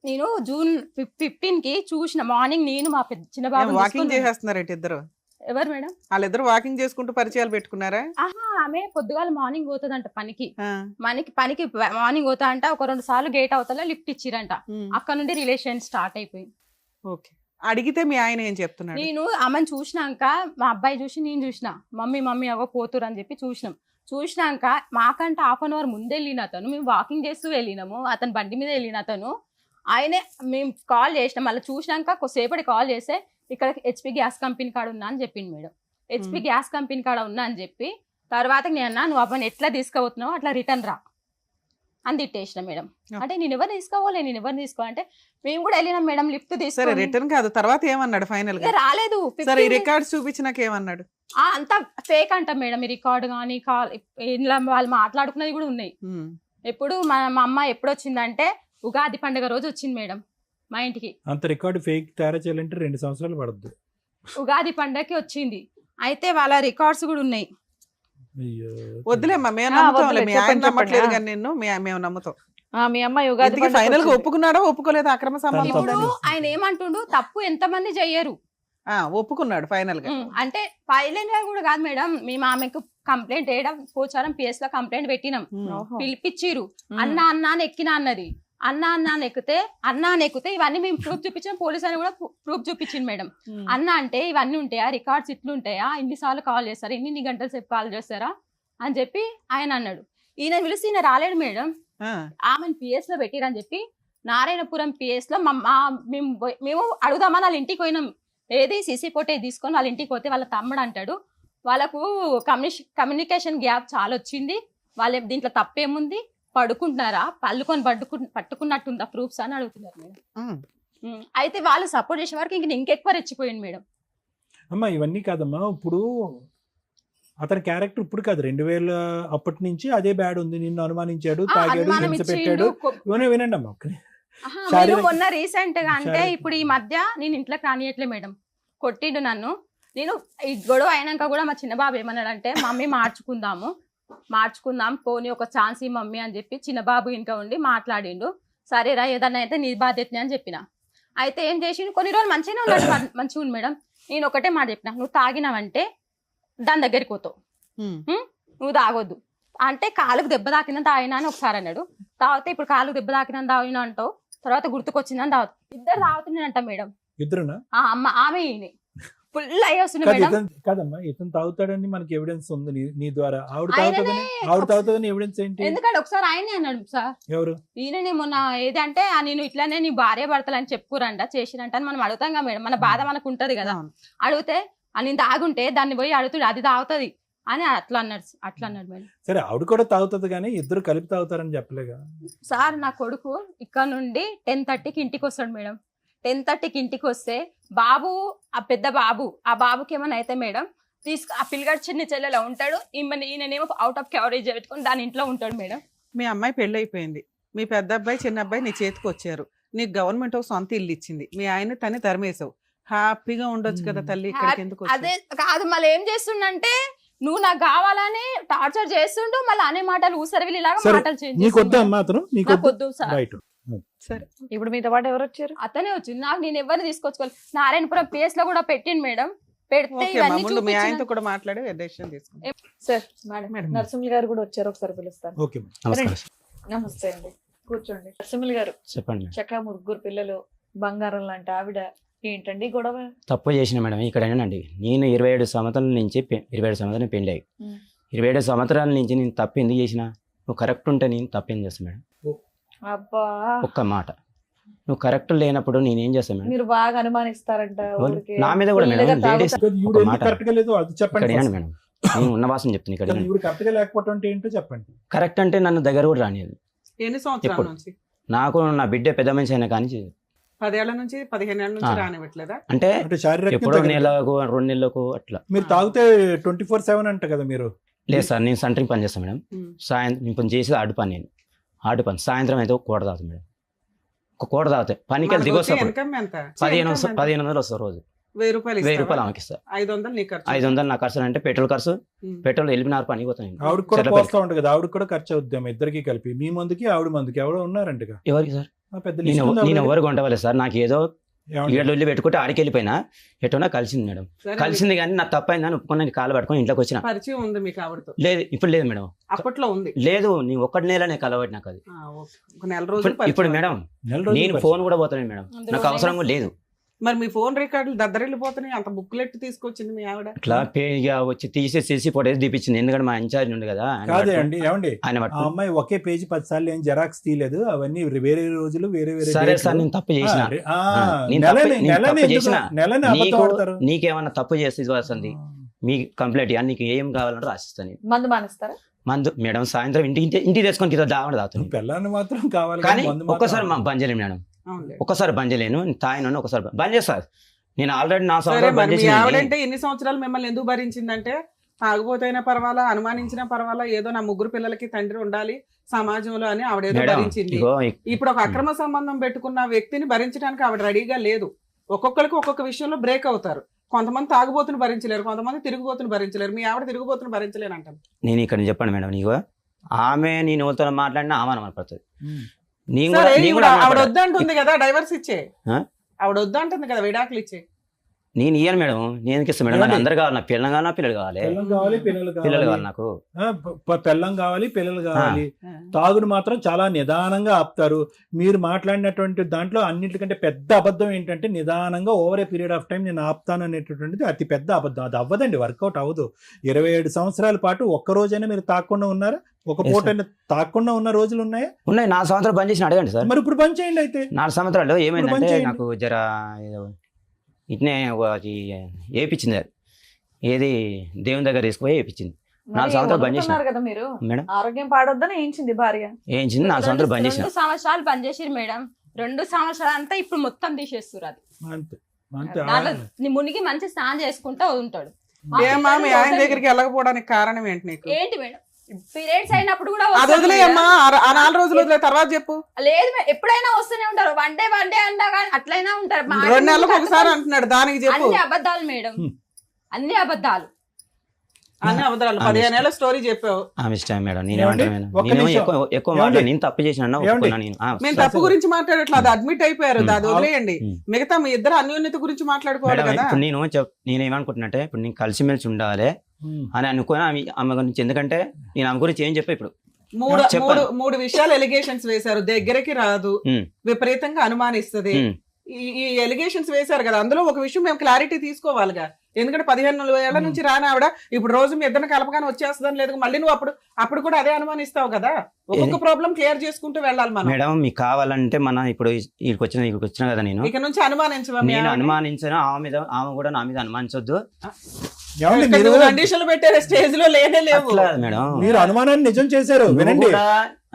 నేను జూన్ 15 కి చూసిన మార్నింగ్, నేను మా చిన్న బాబు వాకింగ్ చేసేస్తున్నారంటే ఇద్దరు. ఎవరు మేడం? వాళ్ళిద్దరు వాకింగ్ చేసుకుంటూ పరిచయాలు పెట్టుకున్నారా? ఆమె పొద్దుగాల మార్నింగ్ పోతుందంట పనికి మార్నింగ్ పోతా అంట. ఒక 2 సార్లు గేట్ అవతల లిఫ్ట్ ఇచ్చిరంట. అక్కడ నుండి రిలేషన్ స్టార్ట్ అయిపోయింది. ఓకే, అడిగితే మీ ఆయన ఏం చెప్తున్నాడు? నేను ఆమెను చూసినాక, మా అబ్బాయి చూసి నేను చూసిన, మమ్మీ అవ్వ పోతురు అని చెప్పి చూసినాక మాకంటే 1/2 hour ముందే వెళ్ళిన అతను, మేము వాకింగ్ చేస్తూ వెళ్ళినాము, అతను బండి మీద వెళ్ళిన అతను, ఆయనే మేము కాల్ చేసినాం. మళ్ళీ చూసినాక కొద్దిసేపటి కాల్ చేస్తే ఇక్కడ హెచ్పి గ్యాస్ కంపెనీ కాడ ఉన్నా అని చెప్పింది మేడం. హెచ్పి గ్యాస్ కంపెనీ కాడ ఉన్నా అని చెప్పి తర్వాత నేను అన్నా, నువ్వు అబ్బాయిని ఎట్లా తీసుకుపోతున్నావు అట్లా రిటర్న్ రా అని తిట్టేసిన మేడం. అంటే నేను ఎవరు తీసుకోవాలంటే మేము కూడా వెళ్ళినాం మేడం లిఫ్ట్ తీసుకొని. రిటర్న్ కాదు, తర్వాత ఏమన్నాడు ఫైనల్ గా? రాలేదు. రికార్డ్స్ చూపించినాక ఏమన్నాడు? అంతా ఫేక్ అంట మేడం, ఈ రికార్డ్ కానీ ఇలా వాళ్ళు మాట్లాడుకున్నది కూడా ఉన్నాయి. ఎప్పుడు మా అమ్మ ఎప్పుడు వచ్చిందంటే ఉగాది పండుగ రోజు వచ్చింది మేడం మా ఇంటికి. అంత రికార్డు ఫేక్ తయారు చేయాలంటే 2 సంవత్సరాలు పడుతుంది. ఉగాది పండుగకి వచ్చింది, అయితే వాళ్ళ రికార్డ్స్ కూడా ఉన్నాయి. వద్దులేమ్మా, మేము నమ్ముతాం. మీ ఆయన నమ్మట్లేదు కానీ మేము నమ్ముతాం. మీ అమ్మాయి ఉగాది పండుగకి ఫైనల్ గా వచ్చింది. ఒప్పుకున్నాడా ఒప్పుకోలేదా అక్రమ సంబంధం? తప్పు ఇప్పుడు చేస్తుంది. ఆయన ఏమంటుండు, తప్పు ఎంతమంది చెయ్యరు. ఒప్పుకున్నాడు ఫైనల్ గా. అంటే ఫైలెంట్ గా కూడా కాదు మేడం, మేము ఆమెకు కంప్లైంట్ వేయడం పోచారం PS లో కంప్లైంట్ పెట్టినాం. ఓహో. పిలిపించిరు. ఉమ్. అన్న అన్న అని ఎక్కినా అన్నది. అన్న అన్న అని ఎక్కితే ఇవన్నీ మేము ప్రూఫ్ చూపించాం. పోలీస్ అని కూడా ప్రూఫ్ చూపించింది మేడం. ఉమ్. అన్న అంటే ఇవన్నీ ఉంటాయా, రికార్డ్స్ ఇట్లుంటాయా, ఇన్నిసార్లు కాల్ చేస్తారా, ఇన్ని గంటల సేపు కాల్ చేస్తారా అని చెప్పి ఆయన అన్నాడు. ఈయన పిలిచి ఈయన రాలేడు మేడం. ఆమెను PS లో పెట్టిరని చెప్పి నారాయణపురం PS లో మేము అడుగుదామని వాళ్ళ ఇంటికి పోయినాం. ఏది సీసీ ఫోటో తీసుకొని వాళ్ళ ఇంటికి పోతే వాళ్ళ తమ్ముడు అంటాడు, వాళ్ళకు కమ్యూనికేషన్ గ్యాప్ చాలా వచ్చింది, వాళ్ళ దీంట్లో తప్పేముంది, పడుకుంటున్నారా, పట్టుకున్నట్టుందా ప్రూఫ్స్ అని అడుగుతున్నారు మేడం. అయితే వాళ్ళు సపోర్ట్ చేసే వరకు ఇంకెక్కువ రెచ్చిపోయింది మేడం. అమ్మా ఇవన్నీ కాదమ్మా, ఇప్పుడు అతని క్యారెక్టర్ ఇప్పుడు కాదు, 2000 అప్పటి నుంచి అదే బ్యాడ్ ఉంది. నిన్ను అనుమానించాడు, తాగాడు, అనుమానం హింస ఇచ్చిండు. పెట్టాడు. ఇవన్నీ వినండి అమ్మా. మీరు శారీరక- మొన్న రీసెంట్ గా అంటే శారీరక- ఇప్పుడు ఈ మధ్య నేను ఇంట్లోకి రానియట్లే మేడం, కొట్టిండు నన్ను. నేను ఈ గొడవ అయినాక కూడా మా చిన్న బాబు ఏమన్నాడంటే, మమ్మీ మార్చుకుందాం పోనీ ఒక ఛాన్స్ ఈ మమ్మీ అని చెప్పి చిన్న బాబు ఇంకా ఉండి మాట్లాడిండు. సరేరా ఏదన్నా అయితే నీ బాధ్యతనే అని చెప్పిన. అయితే ఏం చేసిండు, కొన్ని రోజులు మంచిగానే ఉన్నాడు, మంచిగా ఉంది మేడం. నేను ఒకటే మాట చెప్పిన, నువ్వు తాగినావంటే దాని దగ్గరికి పోతావు, నువ్వు తాగొద్దు అంటే కాలుకు దెబ్బ తాకినా తాగినా అని ఒకసారి అన్నాడు. తాగితే ఇప్పుడు కాలుకు దెబ్బ తాకినా తాగినా అంటావు, తర్వాత గుర్తుకొచ్చిందని తాగుతావు. ఇద్దరు తాగుతున్నాడంట మేడం. ఇద్దరునా? ఆమె ఫుల్ అయ్యి వస్తుంది మేడం. కాదమ్మా, ఇతను తాగుతాడని మనకి ఎవిడెన్స్ ఉంది నీ ద్వారా. ఆవిడ ఆయననే తాగుతుందని ఎవిడెన్స్ ఏంటి? ఎందుకంటే ఒకసారి ఆయనే అన్నాడు సార్, ఎవరు? ఈయననే మొన్న ఏదంటే నేను ఇట్లానే నీ భార్య భర్తలు అని చెప్పుకురంట చేసిరంట అని మనం అడుగుతాం కదా మేడం, మన బాధ మనకు ఉంటది కదా. అడిగితే నేను తాగుంటే దాన్ని పోయి అడుగుతాడు, అది తాగుతుంది అని అట్లా అన్నాడు మేడం. సరే ఆవిడ కూడా తాగుతుంది కానీ ఇద్దరు కలిపి తాగుతారని చెప్పలేగా సార్. నా కొడుకు ఇక్కడ నుండి 10:30కి ఇంటికి వస్తాడు మేడం. 10:30కి ఇంటికి వస్తే బాబు, ఆ పెద్ద బాబు, ఆ బాబుకి ఏమైనా అయితే మేడం ఆ పిల్లగాడు చిన్న చెల్లెలా ఉంటాడు, ఈయననేమో అవుట్ ఆఫ్ కవరేజ్ పెట్టుకొని దాని ఇంట్లో ఉంటాడు మేడం. మీ అమ్మాయి పెళ్లి అయిపోయింది, మీ పెద్ద అబ్బాయి చిన్న అబ్బాయి నీ చేతికి వచ్చారు, నీకు గవర్నమెంట్ ఒక సొంత ఇల్లు ఇచ్చింది, మీ ఆయన తని తరిమేసావు, హ్యాపీగా ఉండొచ్చు కదా తల్లి, ఇక్కడికి ఎందుకు వచ్చావు? అదే కాదు, మళ్ళీ ఏం చేస్తుండంటే నువ్వు నాకు కావాలని టార్చర్ చేస్తుండు, మళ్ళీ అనే మాటలు ఊసరవిల్లి లాగా సరే, మాటలు చేంజ్ నీకు వద్దా అమ్మా అతను? నీకు వద్దు సార్. రైట్. సరే ఇప్పుడు మీతో పాటు ఎవరు వచ్చారు? అతనే వచ్చింది, నాకు నేను ఎవరిని తీసుకొచ్చుకోవాలి. నారాయణపురం PS లో కూడా పెట్టిండు మేడం. పెడితే ఓకే అమ్మా, ఇవన్నీ ముందు మీ చూపించిన- ఆయనతో కూడా మాట్లాడి డెసిషన్ తీసుకుంటాం. Sir madam. నరసింహులు గారు కూడా వచ్చారు, ఒకసారి పిలుస్తాను. ఓకే అమ్మా. నమస్కారం సార్. నమస్తే అండి, కూర్చోండి. నరసింహులు గారు, చెప్పండి మేడం. చక్కగా 3 పిల్లలు, బంగారం లాంటి ఆవిడ, ఏంటండి గొడవ? తప్పు చేసిన మేడం ఇక్కడేనండి. నేను 27 సంవత్సరాల నుంచి 27 సంవత్సరాలు పెళ్ళి అయ్యి 27 సంవత్సరాల నుంచి నేను తప్పు ఎందుకు చేసిన? నువ్వు కరెక్ట్ ఉంటే నేను తప్పేం చేస్తాను మేడం? అబ్బా, ఒక్క మాట, నువ్వు కరెక్ట్ లేనప్పుడు నేనేం చేస్తాను మేడం? మీరు బాగా అనుమానిస్తారంట ఊరికే. నా మీద కూడా మేడం ఫుల్గా లేడీస్ తాగుతా- ఈవిడ ఒక ఎందుకు మాట. కరెక్ట్ గా లేదు అది ఇక్కడ చెప్పండి. వినండి మేడం, నేను ఉన్న వాసన చెప్తాను. ఇక్కడ వినండి. ఈవిడ కరెక్ట్ గా లేకపోవడం అంటే ఏంటో చెప్పండి. కరెక్ట్ అంటే నన్ను దగ్గర కూడా రానియదు. ఎన్ని సంవత్సరాల ఎప్పుడు? నుంచి? నాకు నా బిడ్డ పెద్ద మనిషి అయినా కానీ 10 ఏళ్ల నుంచి 15 ఏళ్ల నుంచి రానివ్వట్లేదా? అంటే అంటే శారీరక ఎప్పుడో నెలకు 2 నెలలకు అట్లా. మీరు తాగితే 24/7 అంట కదా మీరు? లేదు సార్, నేను సెంటరింగ్ పని చేస్తాను మేడం. ఉమ్. సాయంత్రం నేను పని చేసేది ఆడు పని, నేను ఆడు పని. సాయంత్రం అయితే ఒక కోట తాగుతాను మేడం. ఒక కోట తాగితే పనికి వెళ్ళి మనకు వచ్చే దిగొస్తాడు ఇన్కమ్ ఎంత? 1500 వస్తారు రోజు. 1000 రూపాయలు 1000 ఇస్తావా? రూపాయలు ఆమెకి ఇస్తా. 500 నీ ఖర్చు. 500 నా ఖర్చు అంటే పెట్రోల్ ఖర్చు. ఉమ్. పెట్రోల్ వెళ్ళినారు పనికి పోతాను నేను. ఆవిడకి కూడా చెట్ల పోస్తా ఉంటుంది కదా, ఆవిడకి కూడా ఖర్చు అవుద్దాం ఇద్దరికి కలిపి. మీ మందుకి ఆవిడ మందుకి ఎవరో ఉన్నారంటగా ఎవరికి సార్? పెద్ద నేను లిస్ట్ ఉంది నేను ఆవిడ. ఎవరికి ఉండవాలి సార్? నాకు ఏదో ఏమండి? ఏళ్ళు వెళ్ళి పెట్టుకుంటే ఆడికి వెళ్ళిపోయినా ఎటున్నా కలిసింది మేడం. సరే, కలిసింది కానీ నాకు తప్పైందని ఒప్పుకొని కాలు పట్టుకొని ఇంట్లోకి వచ్చిన. పరిచయం ఉంది మీకు ఆవిడతో? లేదు, ఇప్పుడు లేదు మేడం. అప్పట్లో ఉంది. లేదు, నీ ఒక్కటి నెలనే కలవటి నాకు అది. ఓకే. ఒక నెల రోజులు ఇప్పుడు పరిచయం. మేడం నెల రోజులు నేను పరిచయం. ఫోన్ కూడా పోతాను మేడం, నాకు అవసరం కూడా లేదు. మరి మీ ఫోన్ రికార్డులు దద్దరిల్లిపోతున్నాయి, అంత బుక్లెట్ తీసుకొచ్చింది మీ ఆవిడ. ఇట్లా పేగా వచ్చి తీసేసి ఫోటోస్ తీపిచ్చింది. ఎందుకంటే మా ఇన్ఛార్జ్ ఉండే కదా ఆయన కాదే పట్టుకొని- అండి, ఏమండి ఆయన ఆ పట్టుకొని- అమ్మాయి ఒకే పేజీ 10 సార్లు ఏం జెరాక్స్ తీయలేదు. అవన్నీ వేరే రోజులు వేరే సరే డేట్లు. సార్, నేను తప్పు చేసిన. నేను నెలని తప్పు ఎందుకు- చేసిన. నెలని అబద్ధం నీకు ఆడతారు. నీకేమన్నా తప్పు చేస్తే వస్తుంది మీ కంప్లైంట్ ఇవ్వాలి, నీకు ఏం కావాలంటే రాసిస్తాను నేను. మందు మానేస్తారా? మందు మేడం సాయంత్రం ఇంటికి తెచ్చుకొని కింద దావడం తాగుతాను. పిల్లని మాత్రం కావాలి కానీ మందు మాత్రం ఒక్కసారి బంద్ చేయలేను మేడం, అవునులే. ఒక్కసారి బంద్ చేయలేను. తాగిన ఒకసారి బంద్ చేస్తారు. నేను ఆల్రెడీ నా సరే, సంవత్సరాలు మరి బంద్ మీ చేసిన. ఆవిడంటే ఎన్ని సంవత్సరాలు మిమ్మల్ని ఎందుకు భరించిందంటే, తాగుబోతైనా పర్వాలా, అనుమానించినా పర్వాలా, ఏదో నా 3 పిల్లలకి తండ్రి ఉండాలి సమాజంలో అని ఆవిడేదో మేడం భరించింది. ఇగో ఇప్పుడు ఒక అక్రమ సంబంధం పెట్టుకున్న వ్యక్తిని భరించడానికి ఆవిడ రెడీగా లేదు. ఒక్కొక్కరికి ఒక్కొక్క విషయంలో బ్రేక్ అవుతారు. కొంతమంది తాగుబోతుని భరించలేరు, కొంతమంది తిరుగుబోతుని భరించలేరు. మీ ఆవిడ తిరుగుబోతుని భరించలేను అంటారు. నేను ఇక్కడ చెప్పండి మేడం, నీకు ఆమె నేను ఎవరితో మాట్లాడినా ఆమె అనుమానపడుతుంది. నేను సరే, కూడా నేను ఇప్పుడు కూడా ఆవిడ అనుకుంటా. వద్దంటుంది కదా డైవర్స్ ఇచ్చే, ఆ? ఆవిడ వద్దంటుంది కదా విడాకులు ఇచ్చే. నేను ఇయ్యను మేడం, నేను ఇస్తాను మేడం. నాకు ఏమండి? అందరు కావాలి, నాకు పిల్లలు కావాలి, నాకు పిల్లలు కావాలి, పిల్లలు కావాలి, పిల్లలు పిల్లలు కావాలి, కావాలి నాకు. పెళ్ళం కావాలి, పిల్లలు కావాలి. తాగుడు మాత్రం చాలా నిదానంగా ఆపుతారు. మీరు మాట్లాడినటువంటి దాంట్లో అన్నింటికంటే పెద్ద అబద్ధం ఏంటంటే నిదానంగా over a period of time నేను ఆపుతాను అనేటటువంటిది అతి పెద్ద అబద్ధం. అది అవ్వదండి, వర్కౌట్ అవ్వదు. 27 సంవత్సరాల పాటు ఒక్క రోజైనా మీరు తాకుండా ఉన్నారా? ఒక Yes, పూట తాకుండా ఉన్న రోజులు ఉన్నాయా? ఉన్నాయి. 4 సంవత్సరాలు బంద్ చేసిన అడగండి సార్. మరి ఇప్పుడు బంద్ చేయండి అయితే. 4 సంవత్సరాలు ఏమైందంటే చేయండి. నాకు జర ఇట్నే వేయించింది, అది ఏది దేవుని దగ్గర తీసుకుపోయి వేయించింది. 4 సంవత్సరాలు బంద్ చేసిన కదా మీరు, మేడం, ఆరోగ్యం పాడొద్దని ఏంచింది భార్య. వేయించింది. 4 సంవత్సరాలు బంద్ చేసిన. 2 సంవత్సరాలు బంద్ చేసిరు మేడం. 2 సంవత్సరాలు అంతా ఇప్పుడు మొత్తం తీసేస్తారు. అది అంతే అంతే. దాంట్లో నీ మునిగి మంచి స్నానం చేసుకుంటా ఉంటాడు. ఏమా మీ ఆయన దగ్గరికి వెళ్ళకపోవడానికి కారణం ఏంటి నీకు? ఏంటి మేడం, పీరియడ్స్ అయినప్పుడు కూడా అది వస్తారు వదిలేయమ్మా, మేడం. ఆ 4 రోజులు వదిలే, తర్వాత చెప్పు. లేదు మేడం, ఎప్పుడైనా వస్తూనే ఉంటారు. వన్ డే అంటా కానీ అట్లయినా ఉంటారు. మా 2 నెలలకు ఒకసారి అంటున్నాడు, దానికి చెప్పు. అన్ని అబద్ధాలు మేడం, అన్ని అబద్ధాలు. అన్ని అబద్ధాలు. 15 ఏళ్ళ స్టోరీ చెప్పావు. ఆమె ఇష్టం మేడం. ఏమండి? నేనేమంటాను మేడం, ఒక్క నేనేమో నిమిషం. ఎక్కువ ఏమండి? మాట్లాడి నేను తప్పు చేసిన ఒప్పుకున్నా నేను. మేము తప్పు గురించి మాట్లాడట్లేదు, అది అడ్మిట్ అయిపోయారు, అది వదిలేయండి. ఉమ్. మిగతా మీ ఇద్దరు అన్యోన్యత గురించి మాట్లాడుకోవాలి మేడం, కదా. ఇప్పుడు నేనేమనుకుంటున్నట్టే, ఇప్పుడు నేను కలిసిమెలిసి ఉండాలి అని అనుకుని ఆమె గురించి, ఎందుకంటే నేను ఆమె గురించి ఏం చెప్పా ఇప్పుడు చెప్పాను. మూడు విషయాలు ఎలిగేషన్స్ వేశారు. దగ్గరికి రాదు, ఉమ్. విపరీతంగా అనుమానిస్తుంది. ఉమ్. ఈ ఎలిగేషన్స్ వేశారు కదా, అందులో ఒక విషయం మేము క్లారిటీ తీసుకోవాలిగా. ఎందుకంటే 15 ఏళ్ల నుంచి రాని ఆవిడ ఇప్పుడు రోజు మీ ఇద్దరిని కలపగానే వచ్చేస్తుందని లేదు, మళ్ళీ నువ్వు అప్పుడు కూడా అదే అనుమానిస్తావు కదా. ఒక్కొక్క ప్రాబ్లం క్లియర్ చేసుకుంటూ వెళ్ళాలి మనం. మేడం, మీకు కావాలంటే మన ఇప్పుడు ఇక్కడికి వచ్చిన కదా, నేను ఇక నుంచి అనుమానించవా? నేను అనుమానించిన ఆమె కూడా నా మీద అనుమానించొద్దు. ఏమండి మీరు కండిషన్లు పెట్టే స్టేజ్ లో లేనే లేవు. అట్లా కాదు మేడం, మీరు అనుమానాన్ని నిజం చేశారు. నువ్వు వినండి, కూడా,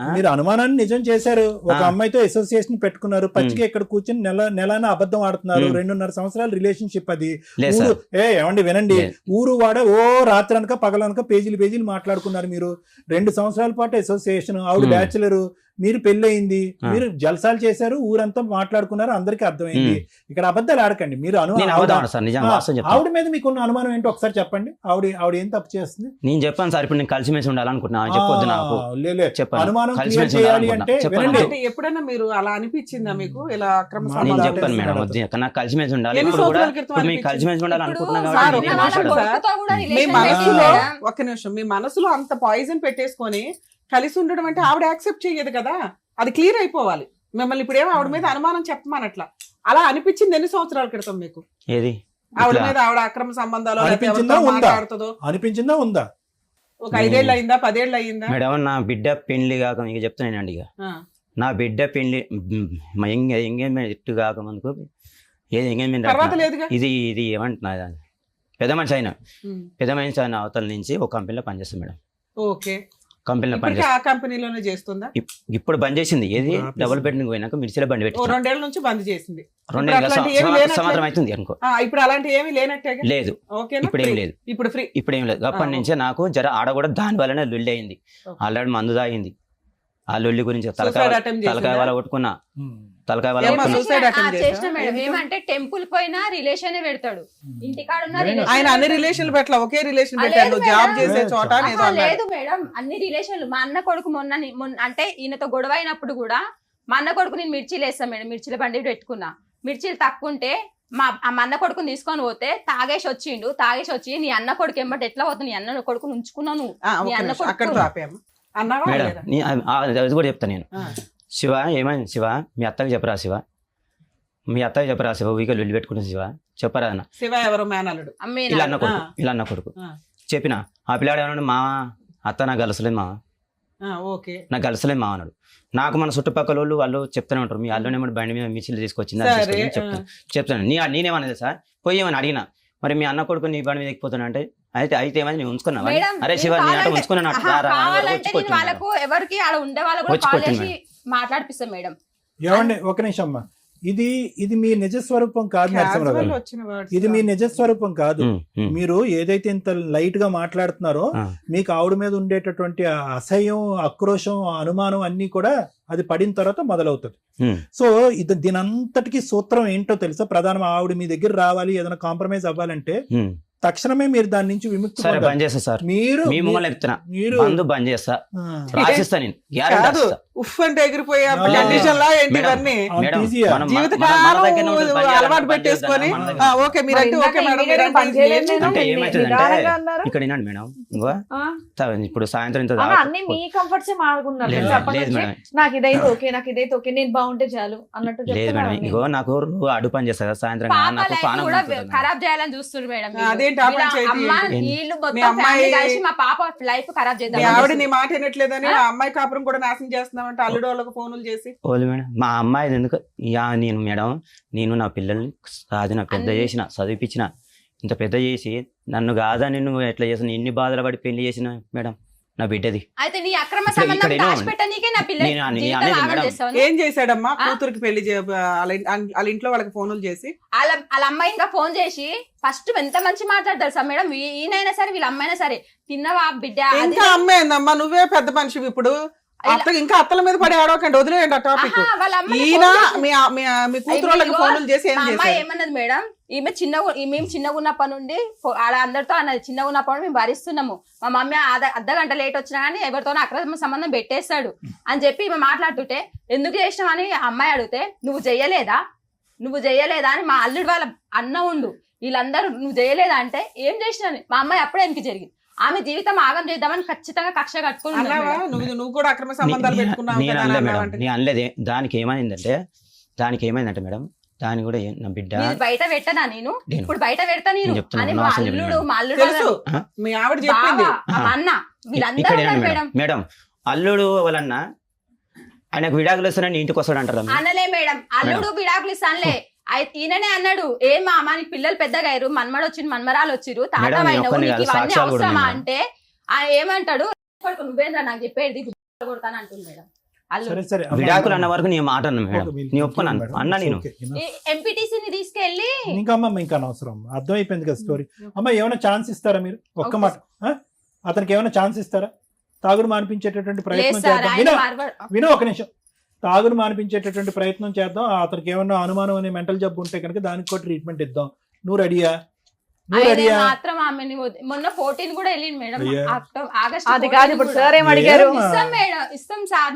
ఆ? మీరు అనుమానాన్ని నిజం చేశారు. ఒక ఆ. అమ్మాయితో అసోసియేషన్ పెట్టుకున్నారు, పచ్చిగా ఇక్కడ కూర్చొని నెలన అబద్ధం ఆడుతున్నారు. 2.5 సంవత్సరాల రిలేషన్షిప్ అది. లేదు ఊరు సార్. ఏమండి వినండి, లేదు. ఊరు వాడ రాత్రి అనక పగలనక పేజీలు మాట్లాడుకున్నారు. మీరు 2 సంవత్సరాల పాటు అసోసియేషన్, ఆవిడ బ్యాచులర్, మీరు పెళ్ళయింది, మీరు జల్సాలు చేశారు, ఊరంతా మాట్లాడుకున్నారు, అందరికీ అర్థమైంది. ఇక్కడ అబద్ధాలు ఆడకండి. మీరు నేను అవుతాను సార్, నిజంగా వాస్తవం చెప్తాను. ఆవిడ మీద మీకున్న అనుమానం ఏంటో ఒకసారి చెప్పండి. ఆవిడ ఏం తప్పు చేస్తుంది? నేను చెప్పాను సార్, ఇప్పుడు నేను కలిసిమెలిసి ఉండాలనుకుంటున్నా, చెప్పొద్దు నాకు చెప్పాను. అనుమానం కలిసిమెలిసి క్లియర్ చేయాలి ఉండాలనుకుంటున్నా. అంటే చెప్పండి. వినండి. అంటే ఎప్పుడైనా మీరు అలా అనిపించిందా మీకు, ఇలా అక్రమ నేను నేను సంబంధాలు చెప్పాను మేడం, చేస్తున్నారు? వద్దు, నాకు కలిసిమెలిసి ఉండాలి. ఎన్ని ఇప్పుడు కూడా సంవత్సరాల క్రితం ఇప్పుడు మీకు అనిపించింది? కలిసిమెలిసి ఉండాలనుకుంటున్నా ఇప్పుడు సార్, కాబట్టి ఒక నేను నిమిషం మాట్లాడతాను. సార్. కొడుకుతో కూడా మీ relation మనసులో పెట్టింది మేడం. ఒక్క నిమిషం, మీ మనసులో అంత పాయిజన్ పెట్టేసుకొని కలిసి ఉండడం అంటే ఆవిడ యాక్సెప్ట్ చేయదు కదా, అది క్లియర్ అయిపోవాలి. మిమ్మల్ని ఇప్పుడు ఏమో ఆవిడ మీద అనుమానం చెప్పమనట్లా, అలా అనిపించింది ఎన్ని సంవత్సరాల క్రితం మీకు? ఏది ఆవిడ ఇట్లా? మీద ఆవిడ అక్రమ సంబంధాలు లేకపోతే అనిపించిందా ఎవరితో ఉందా? మాట్లాడుతుందో? అనిపించిందా ఉందా? ఒక 5 ఏళ్ళు అయిందా, 10 ఏళ్ళు అయిందా? మేడం, నా బిడ్డ పెళ్లి కాక ఇక చెప్తున్నానండి, ఇక ఆ. నా బిడ్డ పెళ్లి ఎంగేజ్మెంట్ ఎట్టు కాక మనకు ఏది ఎంగేజ్మెంట్ తర్వాత లేదుగా. ఇది ఏమంటున్నా, పెద్ద మనిషి అయినా ఉమ్. పెద్ద మనిషి అయిన అవతల నుంచి ఒక కంపెనీలో పనిచేస్తాం మేడం. ఓకే, కంపెనీలో ఇప్పటికీ పనిచేస్తాం. ఆ కంపెనీలోనే చేస్తుందా? ఇప్పుడు బంద్ చేసింది. ఏది ఇప్పుడు డబుల్ బెడ్రూమ్ పోయినాక మిర్చిలో బండి ఓ పెట్టి 2 ఏళ్ల నుంచి బంద్ చేసింది. 2 ఇప్పుడు అట్లాంటి ఏమీ లేనట్లే? సంవత్సరం అవుతుంది అనుకో. ఇప్పుడు అలాంటి ఏమీ లేనట్టేగా? లేదు, ఓకేనా? ఇప్పుడు ఏం లేదు. ఇప్పుడు ఫ్రీ. ఇప్పుడు ఏం లేదు. అప్పటి నుంచే నాకు జర ఆడ కూడా దాని వల్లనే లొల్లి అయింది. Okay. ఆల్రెడీ మందు తాగింది. ఆ లొల్లి గురించి Suicide attempt చేసిందా? తలకాయ వాళ్ళ కొట్టుకున్నా, తలకాయ వాళ్ళ ఏమ్మా, కొట్టుకున్నా. suicide attempt చేసిన చేశారా? మేడం. ఎందుకు? ఏమంటే టెంపుల్ పోయినా రిలేషన్ పెడతాడు, ఇంటికాడ ఉన్న ఆయన relation ఆయన అన్ని పెడతాడు. రిలేషన్లు పెట్టలా, ఒకే రిలేషన్ ఆ, పెట్టారు. లేదు నువ్వు జాబ్ మేడం. చేసే చోట లేదు. ఏదో ఆహా, అన్నాడు. లేదు మేడం, అన్ని రిలేషన్లు. మా అన్న కొడుకు మొన్న అంటే ఈయనతో గొడవ అయినప్పుడు కూడా మా అన్న కొడుకు నేను మిర్చీలు వేస్తాను మేడం, మిర్చీల బండి పెట్టుకున్నా. మిర్చీలు తక్కువ ఉంటే మా అన్న కొడుకుని తీసుకొని పోతే తాగేసి వచ్చి నీ అన్న కొడుకు ఎమ్మటి ఎట్లా పోతుంది, నీ అన్న కొడుకుని ఉంచుకున్నావు నువ్వు, ఆ, నీ ఒక్క అన్న నిమిషం, కొడుకు. అక్కడితో ఆపేయమ్మా. అన్నావా మేడం, లేదా? అది కూడా చెప్తా నేను. ఆ. శివ ఏమైంది శివ, మీ అత్తకి చెప్పరా శివ, మీ అత్తకి చెప్పరా శివ, ఊరికే లొల్లి పెట్టుకుంటుంది శివ, చెప్పరా అన్న. శివ ఎవరు? మేనల్లుడు. అమ్మేనా? ఇలా అన్న కొడుకు ఆ. చెప్పిన. ఆ పిల్లాడు ఏమన్నాడు, మా అత్త నాకు గలసలేదు మా, ఓకే, నాకు గలసలేదు మా అన్నాడు. నాకు మన చుట్టుపక్కల వాళ్ళు చెప్తూనే ఉంటారు, మీ అల్లునే బండి మీద మిర్చిలు తీసుకొచ్చింది అని సరే, తీసుకొచ్చింది చెప్తాను. నేనేమన్నది సార్, పోయేమని అడిగినా, మరి మీ అన్న కొడుకు నీ బండి మీద ఎక్కిపోతాను అంటే అయితే ఏమైంది, నేను ఉంచుకున్నావా? మేడం, అరే శివ, నేను నీ అంటే కావాలంటే- ఉంచుకున్నాను ఆహా, కావాలంటే నేను వాళ్ళకు ఎవరికి ఆడ ఉండే వాళ్ళకు కూడా వచ్చి కాల్ కొట్టింది చేసి మాట్లాడిపిస్తాం మేడం. ఏమండి ఒక నిమిషం అమ్మా, ఇది మీ నిజ స్వరూపం కాదు నరసింహరావు Casual గారు. వచ్చిన words. ఇది మీ నిజ స్వరూపం కాదు. మీరు ఏదైతే ఇంత లైట్ గా మాట్లాడుతున్నారో, ఆ. మీకు ఆవిడ మీద ఉండేటటువంటి ఆ అసహ్యం, ఆక్రోశం, అనుమానం అన్ని కూడా అది పడిన తర్వాత మొదలవుతుంది. సో దీనంతటికి సూత్రం ఏంటో తెలుసా? ప్రధానం ఆవిడ మీ దగ్గర రావాలి, ఏదైనా కాంప్రమైజ్ అవ్వాలంటే తక్షణమే మీరు దాని నుంచి విముక్తి సరే పొందాలి. బంద్ చేస్తా సార్, మీరు మీ మమ్మల్ని చెప్తున్నా, మీరు బంద్ బంద్ చేస్తా, ఆ. రాసిస్తా నేను, గ్యారెంటీ కాదు, ఉఫ్ అంటే ఎగిరిపోయే ఆ. కండిషన్ లా ఏంటి మేడం. ఇవన్నీ అంత మేడం, ఈజీయా? మనం- జీవితకాలం మన దగ్గరనే ఉంటుంది, పని చేయాలి, అలవాటు పని పెట్టేసుకొని చేద్దాం, మన దగ్గర. ఓకే మీరంటే మరి ఓకే ఇందాక మేడం ఇన్ని గంటలు పని చేయలేదు నేను. అంటే ఏమవుతుందంటే నిదానంగా అన్నారు. ఇక్కడ వినండి మేడం, ఇంకో ఆ, ఇప్పుడు సాయంత్రం ఇంత అలా అన్ని మీ కంఫర్ట్స్ మారుకున్నారు లేదు, అప్పటి లేదు నుంచి. మేడం. నాకు ఇదైతే ఓకే, నాకు ఇదైతే ఓకే, నేను బాగుంటే చాలు అన్నట్టు లేదు మేడం, చెప్తున్నారు ఇగో నాకు అడు పని చేస్తా కదా సాయంత్రం పాప నాకు లైఫ్ పానం కూడా ఉంటుంది మేడం. ఖరాబ్ చేయాలని చూస్తున్నారు మేడం వీళ్ళు. అదేంటి ఆ పని వీళ్ళ చేయదు అమ్మ ఏంటి? వీళ్ళు మీ మొత్తం అమ్మాయి- ఫ్యామిలీ కలిసి మా పాప లైఫ్ ఖరాబ్ మీ చేద్దాం ఆవిడ నీ మాట వినట్లేదని ఆ అమ్మాయి కాపురం కూడా నాశనం చేస్తున్నామంటే అల్లుడు వాళ్ళకి ఫోన్లు చేసి ఓలు మేడం, మా అమ్మాయి ఎందుకు నేను మేడం, నేను నా పిల్లల్ని సాధిన పెద్ద అన్ని- చేసిన చదివిపించిన, ఇంత పెద్ద చేసి నన్ను కాదని నువ్వు ఎట్లా చేసిన, ఎన్ని బాధలు పడి పెళ్లి చేసిన మేడం నా బిడ్డది. అయితే నీ అక్రమ ఇక్కడ సంబంధం ఏమో దాచిపెట్టనీకే నా పిల్లలు నేను అనేది జీవితాలు ఆగం మేడం. చేస్తావు. ఏం చేశాడమ్మా కూతురికి పెళ్లి వాళ్ళ ఇంట్లో వాళ్ళకి ఫోన్లు చేసి వాళ్ళ అమ్మాయి ఇంకా ఫోన్ చేసి ఫస్ట్ ఎంత మంచి మాట్లాడతారు సార్ మేడం, ఈయనైనా సరే వీళ్ళ అమ్మాయినా సరే, తిన్నవా బిడ్డ అది ఇంకా అమ్మేందమ్మా నువ్వే పెద్ద మనిషి ఇప్పుడు అత్త ఇంకా అత్తల మీద పడి ఆడవకండి, వదిలేయండి ఆ టాపిక్. ఆహా, వాళ్ళ అమ్మాయిని ఈయన ఫోన్ చేసి- మీ కూతురు వాళ్ళకి ఇదిగో, ఫోన్లు చేసి ఏం మా అమ్మాయి చేశారు? ఏమన్నది మేడం, మేము చిన్నగా ఉన్నప్పటి నుండి ఆడ అందరితో అన్నది, చిన్నగా ఉన్నప్పటి నుండి మేము భరిస్తున్నాము, మా మమ్మీ అర్ధ గంట లేట్ వచ్చినా కానీ ఎవరితోనో అక్రమ సంబంధం పెట్టేస్తాడు అని చెప్పి మేము మాట్లాడుతుంటే, ఎందుకు చేసినావు అని అమ్మాయి అడిగితే, నువ్వు చెయ్యలేదా అని మా అల్లుడు వాళ్ళ అన్న ఉండు వీళ్ళందరూ నువ్వు చేయలేదా అంటే ఏం చేసినా మా అమ్మాయి అప్పుడే ఎందుకు జరిగింది, ఆమె జీవితం ఆగం చేద్దామని ఖచ్చితంగా కక్ష కట్టుకుని ఉన్నది అన్నావా మేడం. నువ్వు కూడా అక్రమ సంబంధాలు పెట్టుకున్నావు నేను కదా అనలే అని మేడం, అన్నావంటే. నేను అనలేదే. దానికి ఏమైందంటే మేడం, దాని కూడా నా బిడ్డ నీది బయట పెట్టనా నేను నేను- ఇప్పుడు బయట పెడతా నేను నేను చెప్తున్నా, అని నా మా వాసన అల్లుడు చెప్పండి. మా అల్లుడు తెలుసు వాళ్ళ మీ ఆవిడ చెప్పింది బావ, మా అన్న వీళ్ళందరూ ఇక్కడ ఉన్నారు మేడం, మేడం. మేడం అల్లుడు వాళ్ళన్న ఆయనకు విడాకులు వస్తానని ఇంటికి వస్తాడు అంటారు మేడం. అనలే మేడం, అల్లుడు విడాకులు ఇస్తానులే ఈయననే అన్నాడు, ఏం మా అమ్మ నీకు పిల్లలు పెద్దగా అయ్యారు, మన్మడు వచ్చిండు మన్మరాలు వచ్చిరు, తాత మేడం, నేను అయినవు, ఒక్కడిని నీకు కాదు, ఇవన్నీ సాక్ష్యాలు కూడా అవసరమా ఉన్నాయి అంటే ఆయన ఏమంటాడు, "కొడుకు నువ్వేంద్రా నాకు చెప్పేది కొడతాను అంటుంది మేడం అల్లుడు. సరే సరే అమ్మ, విడాకులు అన్న వరకు నేను మాట అన్నా మేడం, ఓకే, మీరు నేను ఒప్పుకున్నాను మేడం, అన్నా నేను. Okay, enough. ఎంపీటీసీని తీసుకెళ్లి ఇంకా అమ్మ ఇంకా అనవసరం, అర్థమైపోయింది కదా స్టోరీ. అమ్మ ఏమైనా ఛాన్స్ ఇస్తారా మీరు? ఒక్క ఓకే మాట ఆ? అతనికి ఏమైనా ఛాన్స్ ఇస్తారా? తాగుడు మానిపించేటటువంటి లేదు ప్రయత్నం సార్ చేద్దాం. ఆయన విను ఒక నిమిషం. తాగుడు మానిపించేటటువంటి ప్రయత్నం చేద్దాం. అతనికి ఏమన్నా అనుమానం అనే మెంటల్ జబ్బు ఉంటే కనుక దానికి కూడా ట్రీట్మెంట్ ఇద్దాం. నువ్వు రెడీయా? నువ్వు ఆయన రెడీయా? మాత్రం ఆమెని మొన్న 14 కూడా వెళ్ళింది మేడం, అయ్యా. ఆగస్ట్ అది కాదు ఇప్పుడు సార్ ఏం అడిగారు? ఏమ్మా? ఇస్తాం మేడం, ఇస్తాం సార్,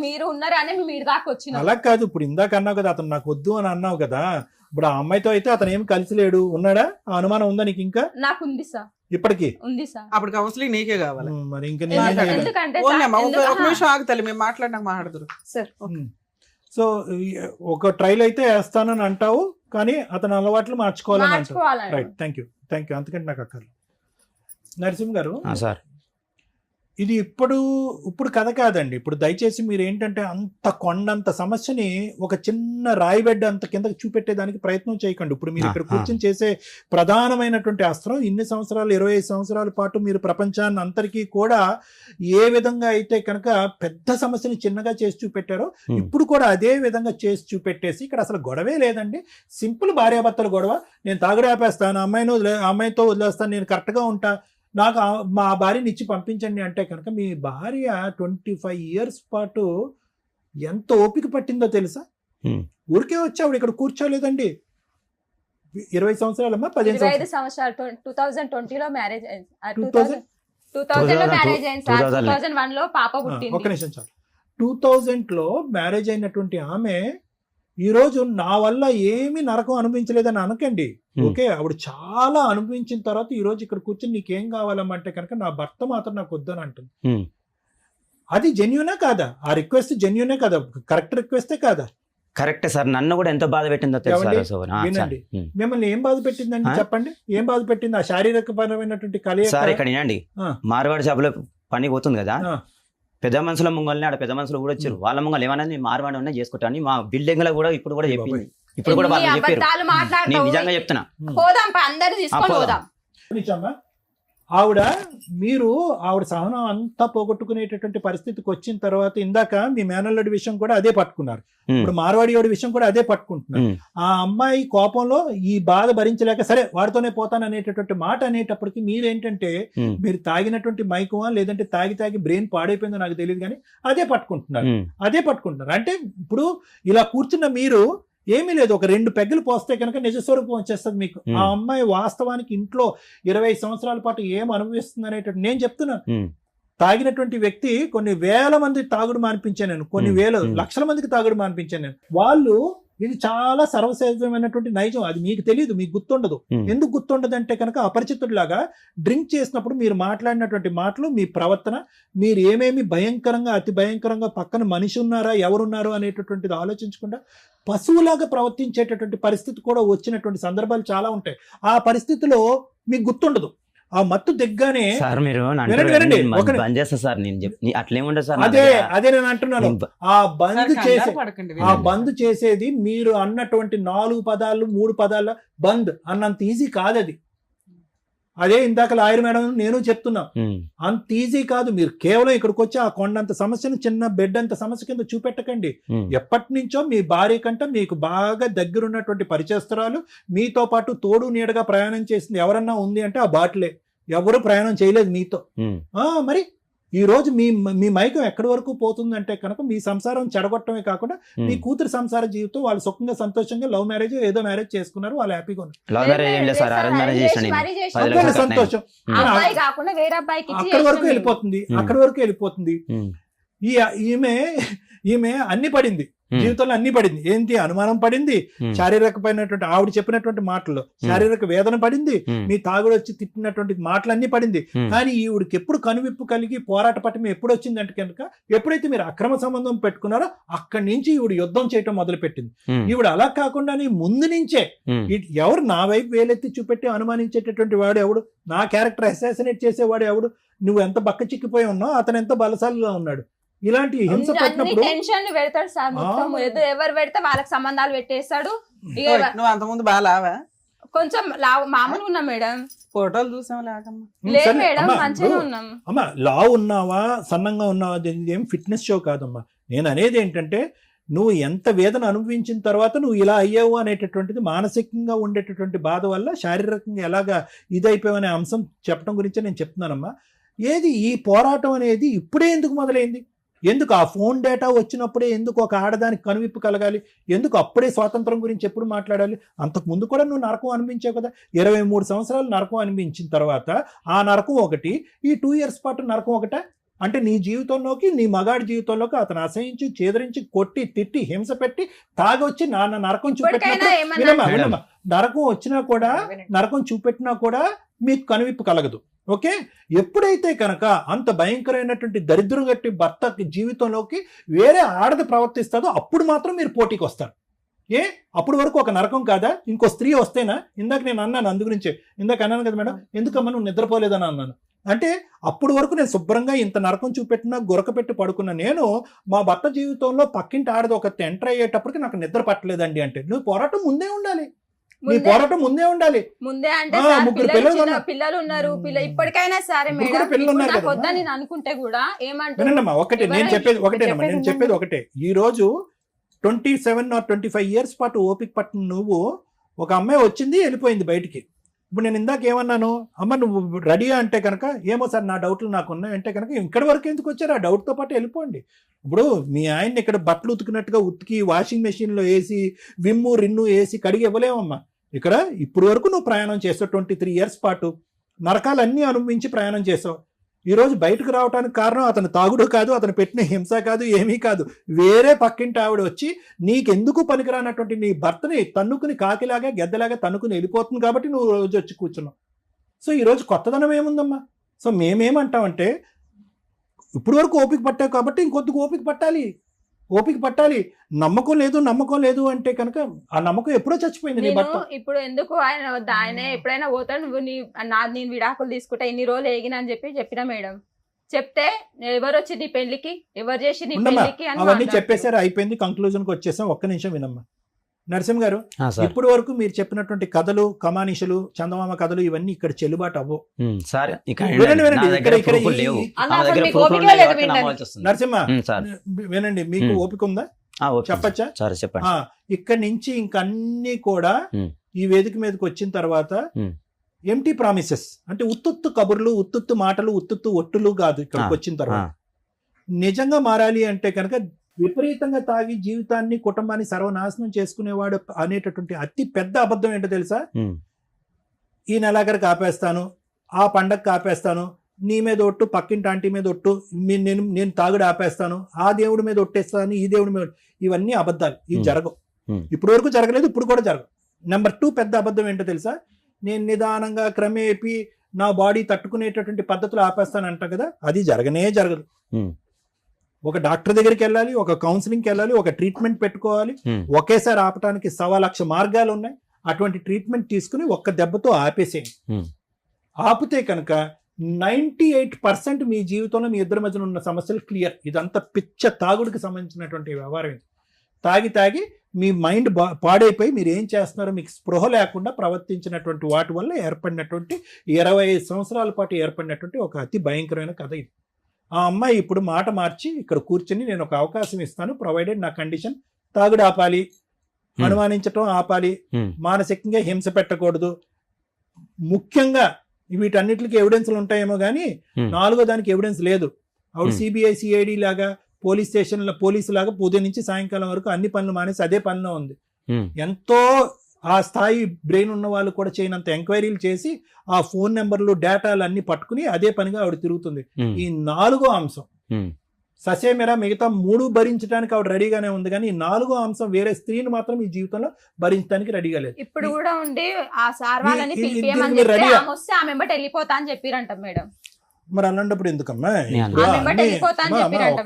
మీరు ఉన్నారు అని మేము మీరు దాకా వచ్చినాం. అలా కాదు, ఇప్పుడు ఇందాక అన్నావు కదా అతను నాకు వద్దు అని అన్నావు కదా, ఇప్పుడు ఆ అమ్మాయితో అయితే అతను ఏం కలిసి లేడు, ఉన్నాడా? ఆ అనుమానం ఉందా నీకు ఇంకా నాకు ఉంది సార్, ఇప్పటికి? ఉంది సార్. అప్పుడు కౌన్సిలింగ్ నీకే కావాలి. మరి ఇంకా ఎందుకు- నేనేం చేయగలను? ఎందుకంటే ఓన్లీ అమ్మా, ఎందుకు- ఒక నిమిషం ఆగుతలే మేము మాట్లాడినాక మాట్లాడుతురు సార్ సో ఒక ట్రైల్ అయితే వేస్తానని అంటావు, కానీ అతని అలవాట్లు మార్చుకోవాలని అంటావు. మార్చుకోవాలండి. రైట్, థ్యాంక్ యూ అంతకంటే నాకు అక్కర్లేదు. నరసింహ్ గారు, సార్ ఇది ఇప్పుడు కథ కాదండి. ఇప్పుడు దయచేసి మీరు ఏంటంటే అంత కొండంత సమస్యని ఒక చిన్న రాయిబెడ్డ అంత కిందకి చూపెట్టేదానికి ప్రయత్నం చేయకండి. ఇప్పుడు మీరు ఇక్కడ కూర్చొని చేసే ప్రధానమైనటువంటి అస్త్రం, ఇన్ని సంవత్సరాలు 25 సంవత్సరాల పాటు మీరు ప్రపంచాన్ని అందరికీ కూడా ఏ విధంగా అయితే కనుక పెద్ద సమస్యని చిన్నగా చేసి చూపెట్టారో ఇప్పుడు కూడా అదే విధంగా చేసి చూపెట్టేసి ఇక్కడ అసలు గొడవే లేదండి. సింపుల్ భార్యాభర్తల గొడవ. నేను తాగుడు ఆపేస్తాను, అమ్మాయితో వదిలేస్తాను, నేను కరెక్ట్గా ఉంటా, నాకు మా భార్యని ఇచ్చి పంపించండి అంటే కనుక మీ భార్య 25 years పాటు ఎంత ఓపిక పట్టిందో తెలుసా? ఊరికే వచ్చావు ఇక్కడ కూర్చోలేదండి. 20 సంవత్సరాలమ్మా, 15 25 సంవత్సరాలు 2020లో మ్యారేజ్ అయింది. 2000 లో మ్యారేజ్ అయింది సార్. 2000 2001 లో పాప ఒక్క పుట్టింది. నిమిషం చాలు. 2000లో మ్యారేజ్ అయినటువంటి ఆమె ఈ రోజు నా వల్ల ఏమీ నరకం అనిపించలేదని అనకండి. ఓకే, ఆవిడ చాలా అనుభవించిన తర్వాత ఈ రోజు ఇక్కడ కూర్చొని నీకేం కావాలమ్మంటే కనుక నా భర్త మాత్రం నాకు వద్దని అంటుంది. అది జెన్యూనే కాదా? ఆ రిక్వెస్ట్ జెన్యూనే కదా? కరెక్ట్ రిక్వెస్టే కాదా? కరెక్టే సార్, నన్ను కూడా ఎంత బాధ పెట్టిందో తెలుసా? వినండి, మిమ్మల్ని ఏం బాధ పెట్టిందండి చెప్పండి. ఏం బాధ పెట్టింది? ఆ శారీరక పరమైనటువంటి కలయిక. సార్ ఇక్కడ వినండి, మార్వాడి షాపులో పని పోతుంది కదా, ఆ. పెద్ద మనుషుల ముంగల్ని ఆడ పెద్ద మనుషులు కూడా వచ్చారు, వాళ్ళ ముంగల్ ఏమన్నా మార్వాడి ఉన్నా చేసుకుంటాను మా బిల్డింగ్ లో కూడా ఇప్పుడు కూడా చెప్పింది, ఇప్పుడు కూడా వాళ్ళు ఎన్ని చెప్పారు. అబద్ధాలు నేను మాట్లాడతావు. నిజంగా చెప్తున్నా. పోదాం అందరు తీసుకొని పోదాం. పోదాం. నిజమా? ఆవిడ సహనం అంతా పోగొట్టుకునేటటువంటి పరిస్థితికి వచ్చిన తర్వాత ఇందాక మీ మేనల్లుడి విషయం కూడా అదే పట్టుకున్నారు, ఇప్పుడు మార్వాడియోడి విషయం కూడా అదే పట్టుకుంటున్నారు. ఆ అమ్మాయి కోపంలో ఈ బాధ భరించలేక సరే వాడితోనే పోతాను అనేటటువంటి మాట అనేటప్పటికి మీరేంటంటే మీరు తాగినటువంటి మైకమా లేదంటే తాగి బ్రెయిన్ పాడైపోయిందో నాకు తెలియదు కానీ అదే పట్టుకుంటున్నారు. అంటే ఇప్పుడు ఇలా కూర్చున్న మీరు ఏమీ లేదు, ఒక 2 పెగ్గలు పోస్తే కనుక నిజస్వరూపం వచ్చేస్తుంది మీకు. ఆ అమ్మాయి వాస్తవానికి ఇంట్లో 20 సంవత్సరాల పాటు ఏం అనుభవిస్తుంది అనేటట్టు నేను చెప్తున్నాను. తాగినటువంటి వ్యక్తి కొన్ని వేల మంది తాగుడు మానిపించాను నేను, కొన్ని వేల లక్షల మందికి తాగుడు మానిపించాను నేను. వాళ్ళు ఇది చాలా సర్వసాధారణమైనటువంటి నైజం, అది మీకు తెలియదు, మీకు గుర్తుండదు. ఎందుకు గుర్తుండదు అంటే కనుక అపరిచితుడిలాగా డ్రింక్ చేసినప్పుడు మీరు మాట్లాడినటువంటి మాటలు, మీ ప్రవర్తన, మీరు ఏమేమి భయంకరంగా అతి భయంకరంగా పక్కన మనిషి ఉన్నారా ఎవరున్నారు అనేటటువంటిది ఆలోచించకుండా పశువులాగా ప్రవర్తించేటటువంటి పరిస్థితి కూడా వచ్చినటువంటి సందర్భాలు చాలా ఉంటాయి. ఆ పరిస్థితిలో మీకు గుర్తుండదు. ఆ మత్తు దిగ్గానే సార్ మీరు వినండి, బంద్ చేస్తా సార్, నేను అట్లేముండదు సార్. అదే నేను అంటున్నాను. ఆ బంద్ చేసేది మీరు అన్నటువంటి 4 పదాలు 3 పదాల బంద్ అన్నంత ఈజీ కాదు అది. అదే ఇందాక లాయర్ మేడం నేను చెప్తున్నా, అంత ఈజీ కాదు. మీరు కేవలం ఇక్కడికి వచ్చి ఆ కొండంత సమస్యను చిన్న బెడ్ అంత సమస్య కింద చూపెట్టకండి. ఎప్పటి నుంచో మీ భార్య కంటే మీకు బాగా దగ్గరున్నటువంటి పరిచయస్తురాలు, మీతో పాటు తోడు నీడగా ప్రయాణం చేసింది ఎవరన్నా ఉంది అంటే ఆ బాటిలే. ఎవరు ప్రయాణం చేయలేదు మీతో. మరి ఈ రోజు మీ మైకం ఎక్కడి వరకు పోతుందంటే కనుక మీ సంసారం చెడగొట్టమే కాకుండా మీ కూతురు సంసార జీవితం వాళ్ళు సుఖంగా సంతోషంగా లవ్ మ్యారేజ్ ఏదో మ్యారేజ్ చేసుకున్నారు, వాళ్ళు హ్యాపీగా ఉన్నారు. సంతోషం అక్కడి వరకు వెళ్ళిపోతుంది. ఈమె అన్ని పడింది జీవితంలో, అన్ని పడింది. ఏంటి అనుమానం పడింది, శారీరకమైనటువంటి ఆవిడ చెప్పినటువంటి మాటల్లో శారీరక వేదన పడింది, మీ తాగుడు వచ్చి తిట్టినటువంటి మాటలన్నీ పడింది. కానీ ఈవిడికి ఎప్పుడు కనువిప్పు కలిగి పోరాట పట్టం ఎప్పుడు వచ్చిందంటే కనుక ఎప్పుడైతే మీరు అక్రమ సంబంధం పెట్టుకున్నారో అక్కడి నుంచి ఈవిడ యుద్ధం చేయటం మొదలు పెట్టింది. ఈవిడ అలా కాకుండా ముందు నుంచే ఎవరు నా వైపు వేలెత్తి చూపెట్టి అనుమానించేటటువంటి వాడు ఎవడు, నా క్యారెక్టర్ అసాసినేట్ చేసేవాడు ఎవడు, నువ్వు ఎంత బక్క చిక్కిపోయి ఉన్నావు, అతను ఎంత బలశాలిగా ఉన్నాడు. ఇలాంటి హింస పట్టినప్పుడు టెన్షన్ పెడతాడు సార్. మొత్తం ఎవరు పెడితే వాళ్ళకి సంబంధాలు పెట్టేస్తాడు. నువ్వు అంతకుముందు బాగా లావా? కొంచెం మామూలుగా ఉన్నా మేడం, ఫోటోలు చూసాం లేకమ్మా. లేదు మేడం మంచిగా ఉన్నాం. అమ్మా లావు ఉన్నావా సన్నంగా ఉన్నావా ఏం ఫిట్నెస్ షో కాదమ్మా. నేను అనేది ఏంటంటే నువ్వు ఎంత వేదన అనుభవించిన తర్వాత నువ్వు ఇలా అయ్యావు అనేటటువంటిది మానసికంగా ఉండేటటువంటి బాధ వల్ల శారీరకంగా ఎలాగా ఇదైపోయావు అనే అంశం చెప్పడం గురించి నేను చెప్తున్నానమ్మా. ఏది ఈ పోరాటం అనేది ఇప్పుడే ఎందుకు మొదలైంది? ఎందుకు ఆ ఫోన్ డేటా వచ్చినప్పుడే ఎందుకు ఒక ఆడదానికి కనువిప్పు కలగాలి? ఎందుకు అప్పుడే స్వాతంత్రం గురించి ఎప్పుడు మాట్లాడాలి? అంతకుముందు కూడా నువ్వు నరకం అనిపించావు కదా. 23 సంవత్సరాలు నరకం అనిపించిన తర్వాత ఆ నరకం ఒకటి, ఈ 2 years పాటు నరకం ఒకట. అంటే నీ జీవితంలోకి, నీ మగాడి జీవితంలోకి అతను అసహించి చేదరించి కొట్టి తిట్టి హింస పెట్టి తాగొచ్చి నాన్న నరకం చూపెట్టినా నరకం వచ్చినా కూడా నరకం చూపెట్టినా కూడా మీకు కనువిప్పు కలగదు. ఓకే, ఎప్పుడైతే కనుక అంత భయంకరమైనటువంటి దరిద్రం గట్టి భర్త జీవితంలోకి వేరే ఆడది ప్రవర్తిస్తుందో అప్పుడు మాత్రం మీరు పోటీకి వస్తారు. అప్పుడు వరకు ఒక నరకం కాదా? ఇంకో స్త్రీ వస్తేనా? ఇందాక నేను అన్నాను, అందు గురించే ఇందాక అన్నాను కదా మేడం, ఎందుకమ్మా నువ్వు నిద్రపోలేదని అన్నాను. అంటే అప్పుడు వరకు నేను శుభ్రంగా ఇంత నరకం చూపెట్టినా గురక పెట్టి పడుకున్నా. నేను మా భర్త జీవితంలో పక్కింటి ఆడది ఒక ఎంటర్ అయ్యేటప్పటికి నాకు నిద్ర పట్టలేదండి అంటే నువ్వు పోరాటం ముందే ఉండాలి. నీ పోరాటం ముందే ఉండాలి. ముందే అంటే 3 పిల్లలు ఉన్నారు, ఇప్పటికైనా సరే మేడం నేను అనుకుంటే కూడా ఏమంటారు ఒకటే నేను చెప్పేది ఒకటే. ఈ రోజు 27 or 25 years పాటు ఓపిక పట్టిన నువ్వు, ఒక అమ్మాయి వచ్చింది వెళ్ళిపోయింది బయటికి. ఇప్పుడు నేను ఇందాక ఏమన్నాను, అమ్మ నువ్వు రెడీగా అంటే కనుక ఏమో సార్ నా డౌట్లు నాకు ఉన్నాయి అంటే కనుక ఇక్కడి వరకు ఎందుకు వచ్చారు? ఆ డౌట్తో పాటు వెళ్ళిపోండి. ఇప్పుడు మీ ఆయన్ని ఇక్కడ బట్టలు ఉతికినట్టుగా ఉతికి వాషింగ్ మెషిన్లో వేసి విమ్ము రిన్ను వేసి కడిగి ఇవ్వలేమమ్మా. ఇక్కడ ఇప్పుడు వరకు నువ్వు ప్రయాణం చేసావు 23 years పాటు, నరకాలన్నీ అనుభవించి ప్రయాణం చేసావు. ఈరోజు బయటకు రావడానికి కారణం అతను తాగుడు కాదు, అతను పెట్టిన హింస కాదు, ఏమీ కాదు. వేరే పక్కింటి ఆవిడ వచ్చి నీకెందుకు పనికిరానటువంటి నీ భర్తని తన్నుకుని కాకిలాగా గెద్దలాగా తన్నుకుని వెళ్ళిపోతుంది కాబట్టి నువ్వు రోజు వచ్చి కూర్చున్నావు. సో ఈరోజు కొత్తదనం ఏముందమ్మా? సో మేమేమంటామంటే ఇప్పుడు వరకు ఓపిక పట్టావు కాబట్టి ఇంకొద్దిగా ఓపిక పట్టాలి. నమ్మకం లేదు అంటే కనుక ఆ నమ్మకం ఎప్పుడో చచ్చిపోయింది నీ భర్త. ఇప్పుడు ఎందుకు ఆయన ఎప్పుడైనా పోతాడు, నువ్వు నేను విడాకులు తీసుకుంటా ఇన్ని రోజులు ఏగిన అని చెప్పిన మేడం. చెప్తే ఎవరు వచ్చి నీ పెళ్లికి, ఎవరు చేసి నీ పెళ్లికి అవన్నీ చెప్పేసారు, అయిపోయింది, కంక్లూజన్కి వచ్చేసాం. ఒక్క నిమిషం వినమ్మా నరసింహ గారు. ఇప్పటి వరకు మీరు చెప్పినటువంటి కథలు, కమానిషలు, చందమామ కథలు ఇవన్నీ ఇక్కడ చెల్లుబాటు అవ్వవు. నరసింహ వినండి, మీకు ఓపిక ఉందా చెప్పచ్చా? చెప్పండి. ఇక్కడి నుంచి ఇంకన్నీ కూడా ఈ వేదిక మీదకి వచ్చిన తర్వాత ఎంటీ ప్రామిసెస్ అంటే ఉత్తుత్తు కబుర్లు, ఉత్తుత్తు మాటలు, ఉత్తుత్తు ఒట్టులు కాదు. ఇక్కడికి వచ్చిన తర్వాత నిజంగా మారాలి అంటే కనుక విపరీతంగా తాగి జీవితాన్ని, కుటుంబాన్ని సర్వనాశనం చేసుకునేవాడు అనేటటువంటి అతి పెద్ద అబద్ధం ఏంటో తెలుసా? ఈ నెలాఖరికి ఆపేస్తాను, ఆ పండగకి ఆపేస్తాను, నీ మీద ఒట్టు, పక్కింటి ఆంటీ మీద ఒట్టు, నేను తాగుడు ఆపేస్తాను, ఆ దేవుడి మీద ఒట్టేస్తాను, ఈ దేవుడి మీద, ఇవన్నీ అబద్ధాలు. ఇవి జరగవు. ఇప్పటి వరకు జరగలేదు, ఇప్పుడు కూడా జరగవు. నెంబర్ 2 పెద్ద అబద్ధం ఏంటో తెలుసా? నేను నిదానంగా క్రమేపీ నా బాడీ తట్టుకునేటటువంటి పద్ధతులు ఆపేస్తానంట కదా, అది జరగదు. ఒక డాక్టర్ దగ్గరికి వెళ్ళాలి, ఒక కౌన్సిలింగ్కి వెళ్ళాలి, ఒక ట్రీట్మెంట్ పెట్టుకోవాలి. ఒకేసారి ఆపటానికి 1,00,000 మార్గాలు ఉన్నాయి. అటువంటి ట్రీట్మెంట్ తీసుకుని ఒక్క దెబ్బతో ఆపేసేయండి. ఆపితే కనుక 98% మీ జీవితంలో మీ ఇద్దరి మధ్యన ఉన్న సమస్యలు క్లియర్. ఇదంతా పిచ్చ తాగుడికి సంబంధించినటువంటి వ్యవహారం. ఇది తాగి మీ మైండ్ పాడైపోయి మీరు ఏం చేస్తున్నారో మీకు స్పృహ లేకుండా ప్రవర్తించినటువంటి వాటి వల్ల ఏర్పడినటువంటి 25 సంవత్సరాల పాటు ఏర్పడినటువంటి ఒక అతి భయంకరమైన కథ ఇది. ఆ అమ్మాయి ఇప్పుడు మాట మార్చి ఇక్కడ కూర్చొని నేను ఒక అవకాశం ఇస్తాను, ప్రొవైడెడ్ నా కండిషన్ తాగుడు ఆపాలి, అనుమానించటం ఆపాలి, మానసికంగా హింస పెట్టకూడదు, ముఖ్యంగా వీటన్నిటికి ఎవిడెన్స్లు ఉంటాయేమో కానీ 4వ దానికి ఎవిడెన్స్ లేదు. ఆవిడ సిబిఐ సిఐడి లాగా పోలీసు లాగా ఉదయం నుంచి సాయంకాలం వరకు అన్ని పనులు మానేసి అదే పనిలో ఉంది. ఎంతో ఆ స్థాయి బ్రెయిన్ ఉన్న వాళ్ళు కూడా చేయనంత ఎంక్వైరీలు చేసి ఆ ఫోన్ నెంబర్లు డేటాలు అన్ని పట్టుకుని అదే పనిగా ఆవిడ తిరుగుతుంది. ఈ 4వ అంశం ససేమిరా మిగతా 3 భరించడానికి ఆవిడ రెడీగానే ఉంది, కానీ ఈ 4వ అంశం వేరే స్త్రీని మాత్రం ఈ జీవితంలో భరించడానికి రెడీగా లేదు. ఇప్పుడు కూడా ఉండి ఆ సార్ వాళ్ళని పిలిపియమని చెప్పి ఆమె వస్తే ఆమె వెంబడి వెళ్ళిపోతా అని చెప్పిరంట మేడం. మరి అలాంటప్పుడు ఎందుకమ్మా? ఒకటి మేడం.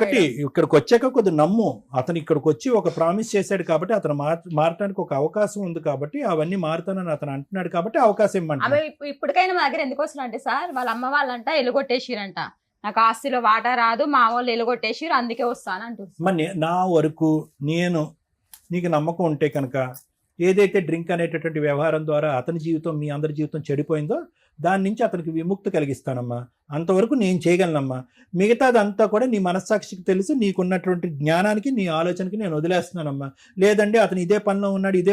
ఇక్కడికి వచ్చాక కొద్ది నమ్ము. అతను ఇక్కడికి వచ్చి ఒక ప్రామిస్ చేశాడు కాబట్టి అతను మారటానికి ఒక అవకాశం ఉంది కాబట్టి అవన్నీ మారుతానని అతను అంటున్నాడు కాబట్టి అవకాశం ఇవ్వండి. ఆమె ఇప్పటికైనా మా దగ్గర ఎందుకు వస్తున్నారంటే సార్, వాళ్ళ అమ్మ వాళ్ళంట ఎలుగొట్టేసిరంట, నాకు ఆస్తిలో వాటా రాదు, మా వాళ్ళు ఎలుగొట్టేసిరు, అందుకే వస్తాను అంటుంది. మరి నా వరకు నీకు నమ్మకం ఉంటే కనుక ఏదైతే డ్రింక్ అనేటటువంటి వ్యవహారం ద్వారా అతని జీవితం మీ అందరి జీవితం చెడిపోయిందో దాని నుంచి అతనికి విముక్తి కలిగిస్తానమ్మా. అంతవరకు నేను చేయగలనమ్మా. మిగతాదంతా కూడా నీ మనస్సాక్షికి తెలుసు, నీకున్నటువంటి జ్ఞానానికి నీ ఆలోచనకి నేను వదిలేస్తున్నానమ్మా. లేదంటే అతను ఇదే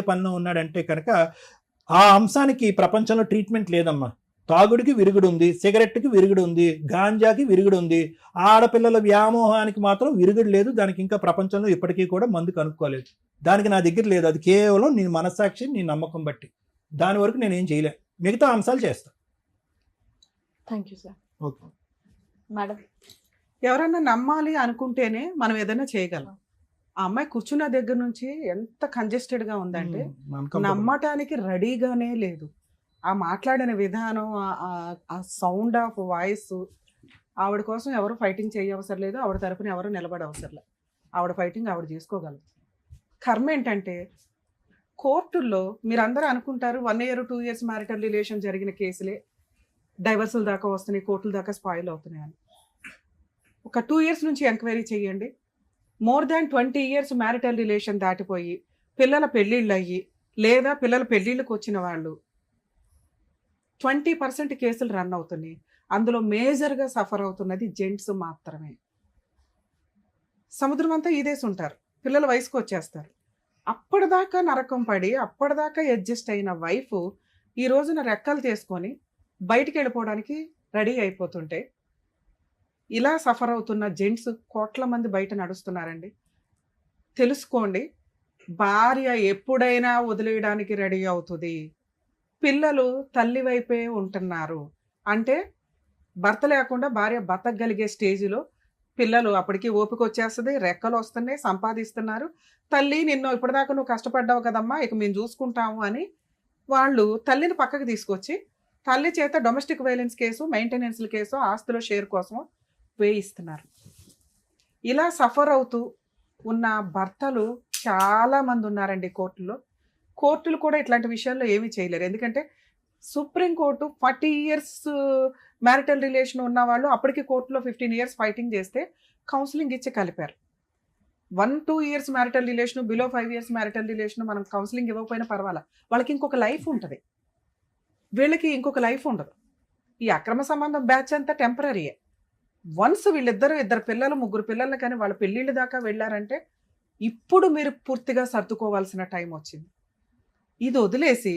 పనిలో ఉన్నాడు అంటే కనుక ఆ అంశానికి ప్రపంచంలో ట్రీట్మెంట్ లేదమ్మా. తాగుడికి విరుగుడు ఉంది, సిగరెట్కి విరుగుడు ఉంది, గాంజాకి విరుగుడు ఉంది, ఆడపిల్లల వ్యామోహానికి మాత్రం విరుగుడు లేదు. దానికి ఇంకా ప్రపంచంలో ఇప్పటికీ కూడా మందు కనుక్కోలేదు. దానికి నా దగ్గర లేదు. అది కేవలం నీ మనస్సాక్షి, నీ నమ్మకం బట్టి. దాని వరకు నేనేం చేయలే, మిగతా అంశాలు చేస్తా. Thank you sir. Okay madam, ఎవరన్నా నమ్మాలి అనుకుంటేనే మనం ఏదైనా చేయగలం. ఆ అమ్మాయి కూర్చున్న దగ్గర నుంచి ఎంత కంజెస్టెడ్ గా ఉందంటే నమ్మటానికి రెడీగానే లేదు. ఆ మాట్లాడిన విధానం, ఆ సౌండ్ ఆఫ్ వాయిస్, ఆవిడ కోసం ఎవరు ఫైటింగ్ చేయవసరం లేదు, ఆవిడ తరపున ఎవరు నిలబడవసరం లేదు. ఆవిడ ఫైటింగ్ ఆవిడ చేసుకోగలదు. కర్మ ఏంటంటే కోర్టుల్లో మీరందరూ అనుకుంటారు 1 year 2 years మ్యారిటల్ రిలేషన్ జరిగిన కేసులే డైవర్సుల దాకా వస్తున్నాయి, కోర్టుల దాకా స్పాయిల్ అవుతున్నాయి అని. ఒక 2 years నుంచి ఎంక్వైరీ చేయండి. more than 20 years marital relation దాటిపోయి పిల్లల పెళ్ళిళ్ళు అయ్యి లేదా పిల్లల పెళ్ళిళ్ళకి వచ్చిన వాళ్ళు 20% కేసులు రన్ అవుతున్నాయి. అందులో మేజర్గా సఫర్ అవుతున్నది జెంట్స్ మాత్రమే. సముద్రం అంతా ఈదేసి ఉంటారు, పిల్లల వయసుకు వచ్చేస్తారు. అప్పటిదాకా నరకం పడి అప్పటిదాకా అడ్జస్ట్ అయిన వైఫ్ ఈ రోజున రెక్కలు తీసుకొని బయటికి వెళ్ళిపోవడానికి రెడీ అయిపోతుంటే ఇలా సఫర్ అవుతున్న జెంట్స్ కోట్ల మంది బయట నడుస్తున్నారండి. తెలుసుకోండి, భార్య ఎప్పుడైనా వదిలేయడానికి రెడీ అవుతుంది. పిల్లలు తల్లి వైపే ఉంటున్నారు అంటే భర్త లేకుండా భార్య బతకగలిగే స్టేజ్లో పిల్లలు అప్పటికి ఓపిక వచ్చేస్తుంది, రెక్కలు వస్తున్నాయి, సంపాదిస్తున్నారు. తల్లి నిన్ను ఇప్పటిదాకా నువ్వు కష్టపడ్డావు కదమ్మా, ఇక మేము చూసుకుంటాము అని వాళ్ళు తల్లిని పక్కకు తీసుకొచ్చి తల్లి చేత డొమెస్టిక్ వైలెన్స్ కేసు, మెయింటెనెన్స్ల కేసు, ఆస్తుల షేర్ కోసం వేయిస్తున్నారు. ఇలా సఫర్ అవుతూ ఉన్న భర్తలు చాలామంది ఉన్నారండి కోర్టులో. కోర్టులు కూడా ఇట్లాంటి విషయాల్లో ఏమీ చేయలేరు. ఎందుకంటే సుప్రీంకోర్టు 40 years మ్యారిటల్ రిలేషన్ ఉన్న వాళ్ళు అప్పటికి కోర్టులో 15 years ఫైటింగ్ చేస్తే కౌన్సిలింగ్ ఇచ్చి కలిపారు. 1-2 years marital relation, below 5 years marital relation మనం కౌన్సిలింగ్ ఇవ్వకపోయినా పర్వాలా, వాళ్ళకి ఇంకొక లైఫ్ ఉంటుంది, వీళ్ళకి ఇంకొక లైఫ్ ఉండదు. ఈ అక్రమ సంబంధం బ్యాచ్ అంతా టెంపరీయే. వన్స్ ఇద్దరు పిల్లలు, 3 పిల్లలు కానీ వాళ్ళ పెళ్ళిళ్ళ దాకా వెళ్ళారంటే ఇప్పుడు మీరు పూర్తిగా సర్దుకోవాల్సిన టైం వచ్చింది. ఇది వదిలేసి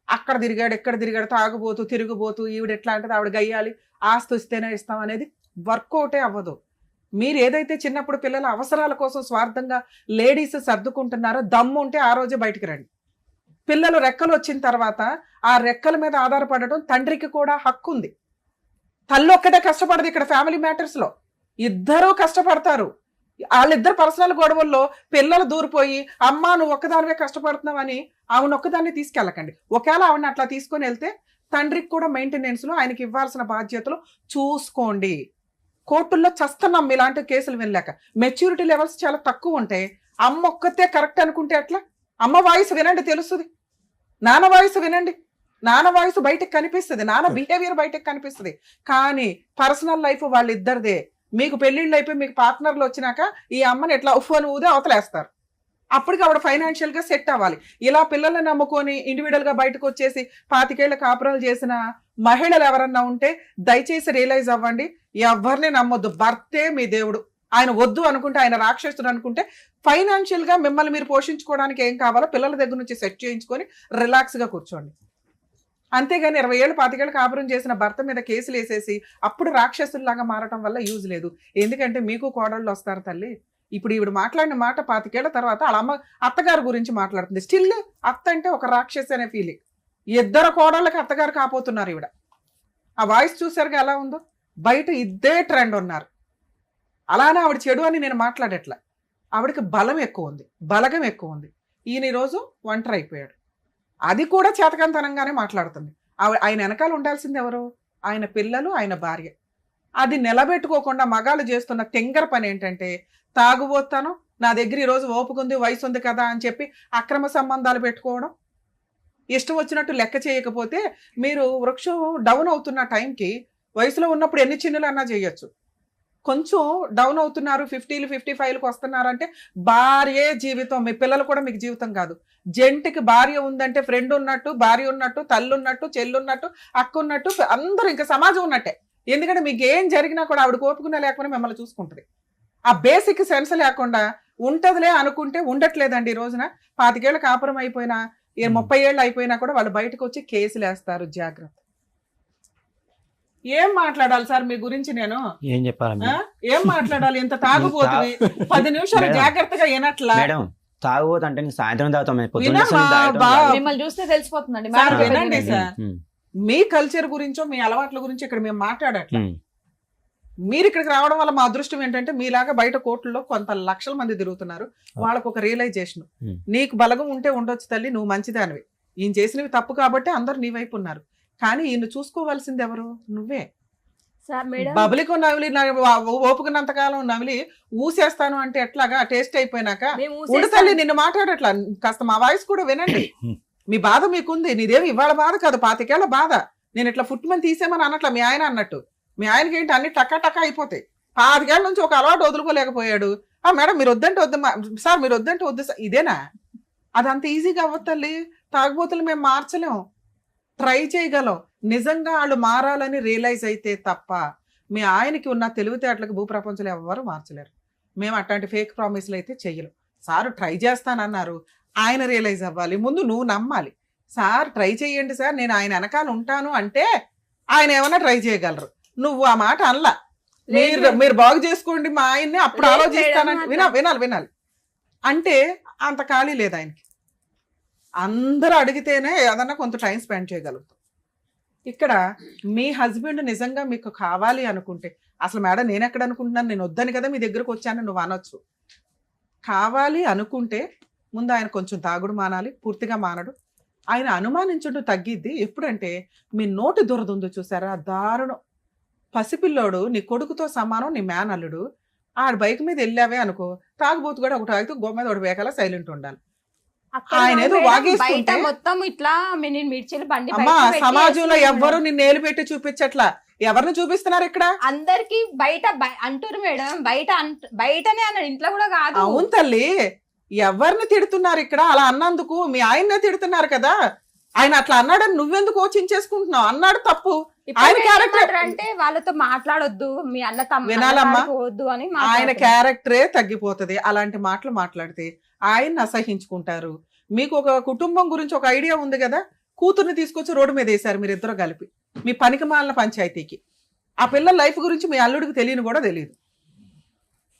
అక్కడ తిరిగాడు, ఎక్కడ తిరిగాడు, తాగుబోతూ తిరుగుబోతూ ఈవిడ ఎట్లా అంటే ఆవిడ గయ్యాలి, ఆస్తి ఇస్తేనే ఇస్తాం అనేది వర్కౌటే అవ్వదు. మీరు ఏదైతే చిన్నప్పుడు పిల్లల అవసరాల కోసం స్వార్థంగా లేడీస్ సర్దుకుంటున్నారో దమ్ము ఉంటే ఆ రోజే బయటికి రండి. పిల్లలు రెక్కలు వచ్చిన తర్వాత ఆ రెక్కల మీద ఆధారపడటం తండ్రికి కూడా హక్కు ఉంది. తల్లి ఒక్కటే కష్టపడదు ఇక్కడ ఫ్యామిలీ మ్యాటర్స్ లో, ఇద్దరూ కష్టపడతారు. వాళ్ళిద్దరు పర్సనల్ గొడవల్లో పిల్లలు దూరిపోయి అమ్మా నువ్వు ఒక్కదానివే కష్టపడుతున్నావని ఆవిడ ఒక్కదాన్ని తీసుకెళ్ళకండి. ఒకవేళ ఆవిడని అట్లా తీసుకొని వెళ్తే తండ్రికి కూడా మెయింటెనెన్స్ లో ఆయనకి ఇవ్వాల్సిన బాధ్యతలు చూసుకోండి. కోర్టుల్లో చస్తున్నాం ఇలాంటి కేసులు వినలేక. మెచ్యూరిటీ లెవెల్స్ చాలా తక్కువ ఉంటాయి. అమ్మ ఒక్కతే కరెక్ట్ అనుకుంటే అట్లా? అమ్మ వాయిస్ వినండి తెలుస్తుంది, నాన్న వాయిస్ వినండి, నాన్న వాయిస్ బయటకు కనిపిస్తుంది, నాన్న బిహేవియర్ బయటకు కనిపిస్తుంది. కానీ పర్సనల్ లైఫ్ వాళ్ళిద్దరిదే. మీకు పెళ్లిళ్ళు అయిపోయి మీకు పార్ట్నర్లు వచ్చినాక ఈ అమ్మని ఎట్లా ఉఫ్ అని ఊదే అవతలేస్తారు. అప్పటికి ఆవిడ ఫైనాన్షియల్ గా సెట్ అవ్వాలి. ఇలా పిల్లల్ని నమ్ముకొని ఇండివిడువల్ గా బయటకు వచ్చేసి 25 ఏళ్ల కాపురాలు చేసిన మహిళలు ఎవరన్నా ఉంటే దయచేసి రియలైజ్ అవ్వండి, ఎవరిని నమ్మొద్దు. భర్తే మీ దేవుడు. ఆయన వద్దు అనుకుంటే, ఆయన రాక్షసుడు అనుకుంటే ఫైనాన్షియల్ గా మిమ్మల్ని మీరు పోషించుకోవడానికి ఏం కావాలో పిల్లల దగ్గర నుంచి సెట్ చేయించుకొని రిలాక్స్ గా కూర్చోండి. అంతేగాని 20 ఏళ్ళు 25 ఏళ్ళు కాపురం చేసిన భర్త మీద కేసులు వేసేసి అప్పుడు రాక్షసుల్లాగా మారటం వల్ల యూజ్ లేదు. ఎందుకంటే మీకు కోడళ్ళు వస్తారు తల్లి. ఇప్పుడు ఈవిడ మాట్లాడిన మాట 25 ఏళ్ల తర్వాత వాళ్ళ అమ్మ అత్తగారి గురించి మాట్లాడుతుంది. స్టిల్ అత్త అంటే ఒక రాక్షసి అనే ఫీలింగ్. ఇద్దరు కోడళ్ళకి అత్తగారు కాపోతున్నారు ఈవిడ. ఆ వాయిస్ చూసారుగా ఎలా ఉందో. బయట ఇద్దే ట్రెండ్ ఉన్నారు. అలానే ఆవిడ చెడు అని నేను మాట్లాడేట్లా. ఆవిడకి బలం ఎక్కువ ఉంది, బలగం ఎక్కువ ఉంది. ఈయన ఈరోజు ఒంటరి అయిపోయాడు. అది కూడా చేతకంతనంగానే మాట్లాడుతుంది. ఆయన వెనకాల ఉండాల్సింది ఎవరు? ఆయన పిల్లలు, ఆయన భార్య. అది నిలబెట్టుకోకుండా మగాళ్ళు చేస్తున్న తెంగర పని ఏంటంటే, తాగుబోతాను, నా దగ్గర ఈరోజు ఓపుకుంది, వయసు ఉంది కదా అని చెప్పి అక్రమ సంబంధాలు పెట్టుకోవడం. ఇష్టం వచ్చినట్టు లెక్క చేయకపోతే మీరు వృక్షం డౌన్ అవుతున్న టైంకి వయసులో ఉన్నప్పుడు ఎన్ని చిన్నులు అన్నా చేయొచ్చు. కొంచెం డౌన్ అవుతున్నారు, 50లు 55లకు వస్తున్నారంటే భార్యే జీవితం. మీ పిల్లలు కూడా మీకు జీవితం కాదు. జంటికి భార్య ఉందంటే ఫ్రెండ్ ఉన్నట్టు, భార్య ఉన్నట్టు, తల్లి ఉన్నట్టు, చెల్లు ఉన్నట్టు, అక్క ఉన్నట్టు, అందరూ ఇంకా సమాజం ఉన్నట్టే. ఎందుకంటే మీకు ఏం జరిగినా కూడా ఆవిడ కోపుకున్నా లేకపోయినా మిమ్మల్ని చూసుకుంటుంది. ఆ బేసిక్ సెన్స్ లేకుండా ఉంటదిలే అనుకుంటే ఉండట్లేదండి. ఈ రోజున 25 ఏళ్ళ కాపురం అయిపోయినా 30 ఏళ్ళు అయిపోయినా కూడా వాళ్ళు బయటకు వచ్చి కేసులు వేస్తారు. జాగ్రత్త. ఏం మాట్లాడాలి సార్ మీ గురించి? నేను ఏం చెప్పాలి? ఏం మాట్లాడాలి? ఇంత తాగుబోతుంది 10 నిమిషాలు జాగ్రత్తగా వినట్లా. మేడం తాగుబోతు అంటే నేను సాయంత్రం తాగుతాం. మిమ్మల్ని చూస్తే తెలిసిపోతుందండి. సార్ వినండి సార్, మీ కల్చర్ గురించో మీ అలవాట్ల గురించి ఇక్కడ మేము మాట్లాడట్లా. మీరు ఇక్కడికి రావడం వల్ల మా అదృష్టం ఏంటంటే మీలాగా బయట కోర్టుల్లో కొంత లక్షల మంది తిరుగుతున్నారు. వాళ్ళకు ఒక రియలైజేషన్, నీకు బలగం ఉంటే ఉండొచ్చు తల్లి, నువ్వు మంచిదానివి. ఈయన చేసినవి తప్పు కాబట్టి అందరు నీ వైపు ఉన్నారు. కానీ ఈయన చూసుకోవాల్సింది ఎవరు? నువ్వే. బబులికి నవిలి ఓపుకున్నంత కాలం నవిలి ఊసేస్తాను అంటే ఎట్లాగా? టేస్ట్ అయిపోయినాక ఉడతల్లి నిన్ను మాట్లాడట్లా. కాస్త మా వాయిస్ కూడా వినండి. మీ బాధ మీకుంది, నీదేమి ఇవాళ బాధ కాదు, 25 ఏళ్ల బాధ. నేను ఇట్లా ఫుట్మని తీసేమని అన్నట్లా మీ ఆయన అన్నట్టు. మీ ఆయనకి ఏంటి అన్ని టక్కా టక్కా అయిపోతాయి. 25 ఏళ్ళ నుంచి ఒక అలవాటు వదులుకోలేకపోయాడు. మేడం మీరు వద్దంటే వద్దు సార్, మీరు వద్దంటే వద్దు సార్. ఇదేనా? అదంత ఈజీగా అవ్వదు తల్లి. తాగుబోతులు మేము మార్చలేం, ట్రై చేయగలం. నిజంగా వాళ్ళు మారాలని రియలైజ్ అయితే తప్ప మీ ఆయనకి ఉన్న తెలివితేటలకు భూప్రపంచంలో ఎవరు మార్చలేరు. మేము అట్లాంటి ఫేక్ ప్రామిస్లు అయితే చెయ్యలేం. సార్ ట్రై చేస్తానన్నారు, ఆయన రియలైజ్ అవ్వాలి. ముందు నువ్వు నమ్మాలి. సార్ ట్రై చేయండి సార్, నేను ఆయన వెనకాల ఉంటాను అంటే ఆయన ఏమైనా ట్రై చేయగలరు. నువ్వు ఆ మాట అనలా. మీరు బాగు చేసుకోండి మా ఆయన్ని, అప్పుడు ఆలోచిస్తానంటే వినాలి అంటే అంత ఖాళీ లేదు ఆయనకి. అందరూ అడిగితేనే ఏదన్నా కొంత టైం స్పెండ్ చేయగలుగుతాం. ఇక్కడ మీ హస్బెండ్ నిజంగా మీకు కావాలి అనుకుంటే, అసలు మేడం నేను ఎక్కడ అనుకుంటున్నాను, నేను వద్దని కదా మీ దగ్గరకు వచ్చాను నువ్వు అనొచ్చు. కావాలి అనుకుంటే ముందు ఆయన కొంచెం తాగుడు మానాలి. పూర్తిగా మానడు. ఆయన అనుమానించుడు తగ్గిద్ది ఎప్పుడంటే మీ నోటి దురద ఉందో చూసారా, దారుణం. పసిపిల్లోడు నీ కొడుకుతో సమానం, నీ మేనల్లుడు. ఆడ బైక్ మీద వెళ్ళావే అనుకో, తాగుబోతు కూడా ఒకటి తాగితే గోమ మీద ఒకటి వేకాల సైలెంట్ ఉండాలి. ఆయన ఏదో వాగేస్తుంటే మొత్తం ఇట్లా బండి అమ్మా సమాజంలో ఎవ్వరు నిన్ను ఏలు పెట్టి చూపించట్లా. ఎవరిని చూపిస్తున్నారు ఇక్కడ? అందరికి బయట అంటారు మేడం, బయటనే అన్నాడు, ఇంట్లో కూడా కాదు. అవును తల్లి, ఎవరిని తిడుతున్నారు ఇక్కడ? అలా అన్నందుకు మీ ఆయన్నే తిడుతున్నారు కదా. ఆయన అట్లా అన్నాడని నువ్వెందుకు చించేసుకుంటున్నావు? అన్నాడు తప్పు. ఆయన క్యారెక్టర్ అంటే వాళ్ళతో మాట్లాడొద్దు, మీ అన్న వినాలమ్మా, అని ఆయన క్యారెక్టరే తగ్గిపోతుంది. అలాంటి మాటలు మాట్లాడితే ఆయన్ని అసహించుకుంటారు. మీకు ఒక కుటుంబం గురించి ఒక ఐడియా ఉంది కదా. కూతుర్ని తీసుకొచ్చి రోడ్డు మీద వేశారు మీరిద్దరు కలిపి, మీ పనికి మాలిన పంచాయతీకి. ఆ పిల్లల లైఫ్ గురించి మీ అల్లుడికి తెలియని కూడా తెలియదు.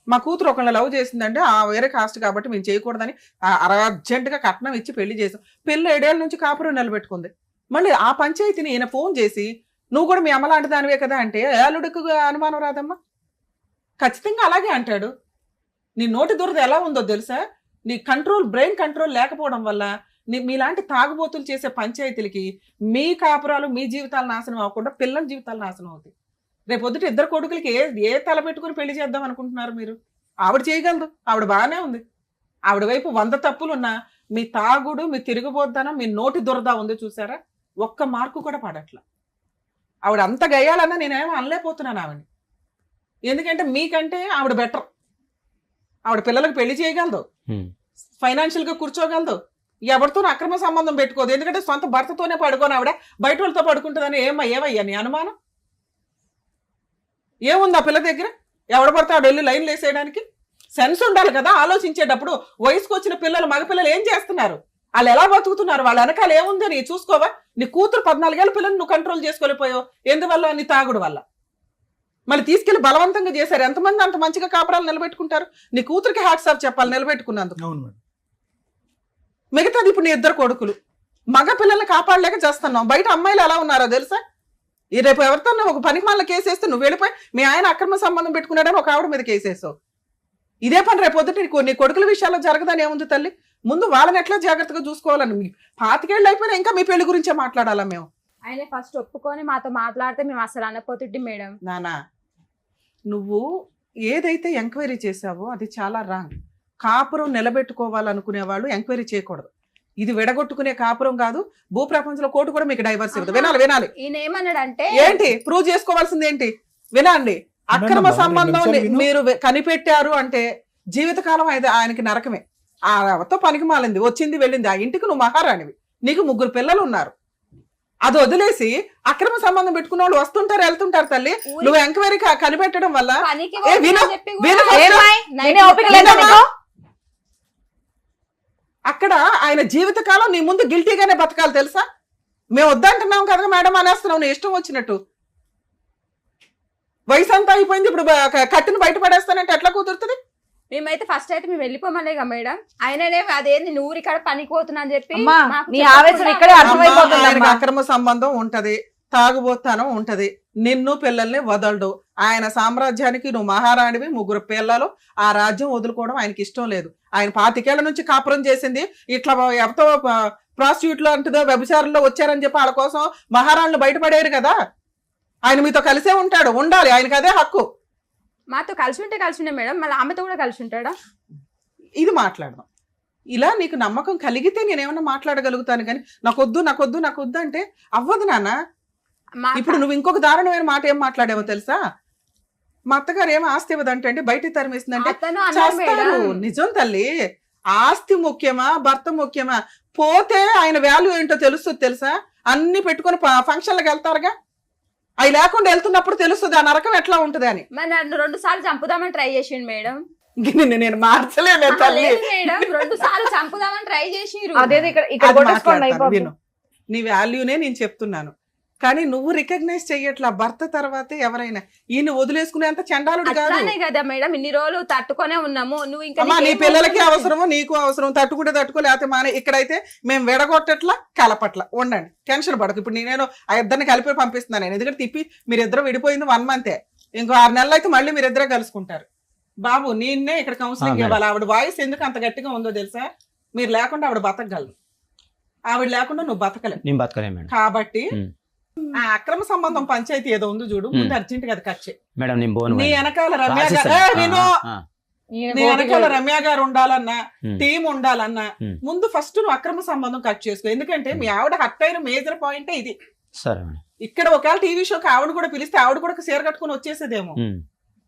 మా కూతురు ఒకళ్ళని లవ్ చేసిందంటే ఆ వేరే కాస్ట్ కాబట్టి మేము చేయకూడదని అర్జెంటుగా కట్నం ఇచ్చి పెళ్లి చేసాం. పిల్ల 7 ఏళ్ల నుంచి కాపురం నిలబెట్టుకుంది. మళ్ళీ ఆ పంచాయతీని ఈయన ఫోన్ చేసి నువ్వు కూడా మీ అమ్మ లాంటి దానివే కదా అంటే అల్లుడికి అనుమానం రాదమ్మా? ఖచ్చితంగా అలాగే అంటాడు. నీ నోటి దురద ఎలా ఉందో తెలుసా? నీ బ్రెయిన్ కంట్రోల్ లేకపోవడం వల్ల మీలాంటి తాగుబోతులు చేసే పంచాయతీలకి మీ కాపురాలు, మీ జీవితాలు నాశనం అవ్వకుండా పిల్లల జీవితాలు నాశనం అవుతాయి. రేపు పొద్దుట ఇద్దరు కొడుకులకి ఏ తల పెట్టుకుని పెళ్లి చేద్దాం అనుకుంటున్నారు మీరు? ఆవిడ చేయగలదు, ఆవిడ బాగానే ఉంది. ఆవిడ వైపు 100 తప్పులున్నా మీ తాగుడు, మీ తిరుగుబోద్దనం, మీ నోటి దురద ఉంది చూసారా, ఒక్క మార్కు కూడా పడట్లా. ఆవిడ అంత గయ్యాలన్నా నేనేమో అనలేకపోతున్నాను ఆవిడని. ఎందుకంటే మీకంటే ఆవిడ బెటర్. ఆవిడ పిల్లలకు పెళ్లి చేయగలదు, ఫైనాన్షియల్ గా కూర్చోగలదు, ఎవరితో అక్రమ సంబంధం పెట్టుకోదు. ఎందుకంటే సొంత భర్తతోనే పడుకోని ఆవిడ బయట వాళ్ళతో పడుకుంటుందని ఏమయ్యా నీ అనుమానం? ఏముంది ఆ పిల్ల దగ్గర? ఎవడ పడితే ఆవిడ వెళ్ళి లైన్లు వేసేయడానికి సెన్స్ ఉండాలి కదా. ఆలోచించేటప్పుడు వయసుకు వచ్చిన పిల్లలు, మగపిల్లలు ఏం చేస్తున్నారు, వాళ్ళు ఎలా బతుకుతున్నారు, వాళ్ళ వెనకాల ఏముంది నీ చూసుకోవా? నీ కూతురు 14 ఏళ్ళ పిల్లలు నువ్వు కంట్రోల్ చేసుకోలేకపోయావు. ఎందువల్ల? నీ తాగుడు వల్ల. మళ్ళీ తీసుకెళ్లి బలవంతంగా చేశారు. ఎంతమంది అంత మంచిగా కాపురాలు నిలబెట్టుకుంటారు? నీ కూతురికి హ్యాట్స్ ఆఫ్ చెప్పాలి నిలబెట్టుకున్నందుకు. అవును మేడం. మిగతాది ఇప్పుడు నీ ఇద్దరు కొడుకులు, మగ పిల్లల్ని కాపాడలేక చేస్తున్నావు. బయట అమ్మాయిలు ఎలా ఉన్నారో తెలుసా? ఈ రేపు ఎవరితో ఒక పనికి మళ్ళీ కేసేస్తే నువ్వు వెళ్ళిపోయి మీ ఆయన అక్రమ సంబంధం పెట్టుకున్నాడని ఒక ఆవిడ మీద కేసేసావు. ఇదే పని రేపు పొద్దుట నీ కొడుకుల విషయాల్లో జరగదని ఏముంది తల్లి? ముందు వాళ్ళని ఎట్లా జాగ్రత్తగా చూసుకోవాలని. 25 ఏళ్ళు అయిపోయినా ఇంకా మీ పెళ్లి గురించే మాట్లాడాలా మేము? ఆయన ఫస్ట్ ఒప్పుకొని మాతో మాట్లాడితే మేము అసలు అనపోతుంటే మేడం. నానా, నువ్వు ఏదైతే ఎంక్వైరీ చేసావో అది చాలా రాంగ్. కాపురం నిలబెట్టుకోవాలనుకునే వాళ్ళు ఎంక్వైరీ చేయకూడదు. ఇది విడగొట్టుకునే కాపురం కాదు. భూ ప్రపంచంలో కోర్టు కూడా మీకు డైవర్స్ ఇవ్వదు. వినాలి. ఈయన ఏమన్నాడంటే, ఏంటి ప్రూవ్ చేసుకోవాల్సింది ఏంటి? వినండి. అక్రమ సంబంధం మీరు కనిపెట్టారు అంటే జీవితకాలం ఆయనకి నరకమే. ఆతో పనికి మాలింది, వచ్చింది వెళ్ళింది. ఆ ఇంటికి నువ్వు మహారాణివి, నీకు 3 పిల్లలు ఉన్నారు. అది వదిలేసి అక్రమ సంబంధం పెట్టుకున్న వాళ్ళు వస్తుంటారు వెళ్తుంటారు తల్లి. నువ్వు ఎంక్వైరీ కనిపెట్టడం వల్ల అక్కడ ఆయన జీవితకాలం నీ ముందు గిల్టీగానే బతకాలి తెలుసా? మేము వద్దంటున్నాం కదా మేడం అనేస్తున్నావు నీ ఇష్టం వచ్చినట్టు. వయసు అంతా అయిపోయింది, ఇప్పుడు కట్టిని బయటపడేస్తానంటే ఎట్లా కుదురుతుంది? మేమైతే ఫస్ట్ అయితే మేము వెళ్ళిపోమలేగా మేడం. ఆయననే అదేంది నువ్వు ఇక్కడ పనికి పోతున్నా అని చెప్పి అక్రమ సంబంధం ఉంటది, తాగుబోతానం ఉంటది, నిన్ను పిల్లల్ని వదలడు. ఆయన సామ్రాజ్యానికి నువ్వు మహారాణివి, 3 పిల్లలు. ఆ రాజ్యం వదులుకోవడం ఆయనకి ఇష్టం లేదు. ఆయన 25 ఏళ్ల నుంచి కాపురం చేసింది ఇట్లా ఎవరితో ప్రాస్టిట్యూట్లో అంటుందో వ్యభిచారంలో వచ్చారని చెప్పి వాళ్ళ కోసం మహారాణులు బయటపడేరు కదా. ఆయన మీతో కలిసే ఉంటాడు, ఉండాలి, ఆయనకి అదే హక్కు. మాతో కలిసి ఉంటే మేడం, మళ్ళీ ఆమెతో కూడా కలిసి ఉంటాడా? ఇది మాట్లాడదాం. ఇలా నీకు నమ్మకం కలిగితే నేనేమన్నా మాట్లాడగలుగుతాను, కానీ నాకొద్దు అంటే అవ్వదు నాన్న. ఇప్పుడు నువ్వు ఇంకొక దారుణమైన మాట ఏం మాట్లాడేవో తెలుసా? మా అత్తగారు ఏమో ఆస్తి ఇవ్వదంటే బయటికి తరిమేసిందంటే చేస్తారు. నిజం తల్లి. ఆస్తి ముఖ్యమా భర్త ముఖ్యమా? పోతే ఆయన వాల్యూ ఏంటో తెలుస్తుంది తెలుసా? అన్ని పెట్టుకుని ఫంక్షన్లకు వెళ్తారుగా, అవి లేకుండా వెళ్తున్నప్పుడు తెలుస్తుంది ఆ నరకం ఎట్లా ఉంటది అని. నన్ను 2 సార్లు చంపుదామని ట్రై చేసిండు మేడం. నేను మార్చలేను తల్లి. మేడం 2 సార్లు చంపుదామని ట్రై చేసిరు. విను, నీ వాల్యూనే నేను చెప్తున్నాను. కానీ నువ్వు రికగ్నైజ్ చెయ్యట్లా. భర్త తర్వాతే ఎవరైనా. ఈయన వదిలేసుకునేంత చండాలుడు కాదు కదా మేడం. ఇన్ని రోజులు తట్టుకొనే ఉన్నాము. నువ్వు ఇంకా నీ పిల్లలకి అవసరము, నీకు అవసరం. తట్టుకుంటే లేకపోతే మానే. ఇక్కడైతే మేము విడగొట్టట్లా, కలపట్ల. ఉండండి, టెన్షన్ పడకు. ఇప్పుడు నేను ఆ ఇద్దరిని కలిపి పంపిస్తున్నాను నేను. ఎందుకంటే తిప్పి మీరిద్దరు విడిపోయింది 1 మంతే. ఇంకో 6 నెలలు అయితే మళ్ళీ మీరిద్దరే కలుసుకుంటారు. బాబు నేనే ఇక్కడ కౌన్సిలింగ్ ఇవ్వాలి. ఆవిడ వాయిస్ ఎందుకు అంత గట్టిగా ఉందో తెలుసా? మీరు లేకుండా ఆవిడ బతకగలదు, ఆవిడ లేకుండా నువ్వు బతకలేవు. కాబట్టి ఆ అక్రమ సంబంధం పంచాయతీ ఏదో ఉంది చూడు, ముందు అర్జెంట్ గా కట్ చేయి. నీ వెనకాల రమ్య గారు ఉండాలన్నా, టీం ఉండాలన్నా ముందు ఫస్ట్ నువ్వు అక్రమ సంబంధం కట్ చేసుకో. ఎందుకంటే మీ ఆవిడ హర్ట్ అయిన మేజర్ పాయింటే ఇది. ఇక్కడ ఒకవేళ టీవీ షోకి ఆవిడ కూడా పిలిస్తే ఆవిడ కూడా చీర కట్టుకుని వచ్చేసేదేమో.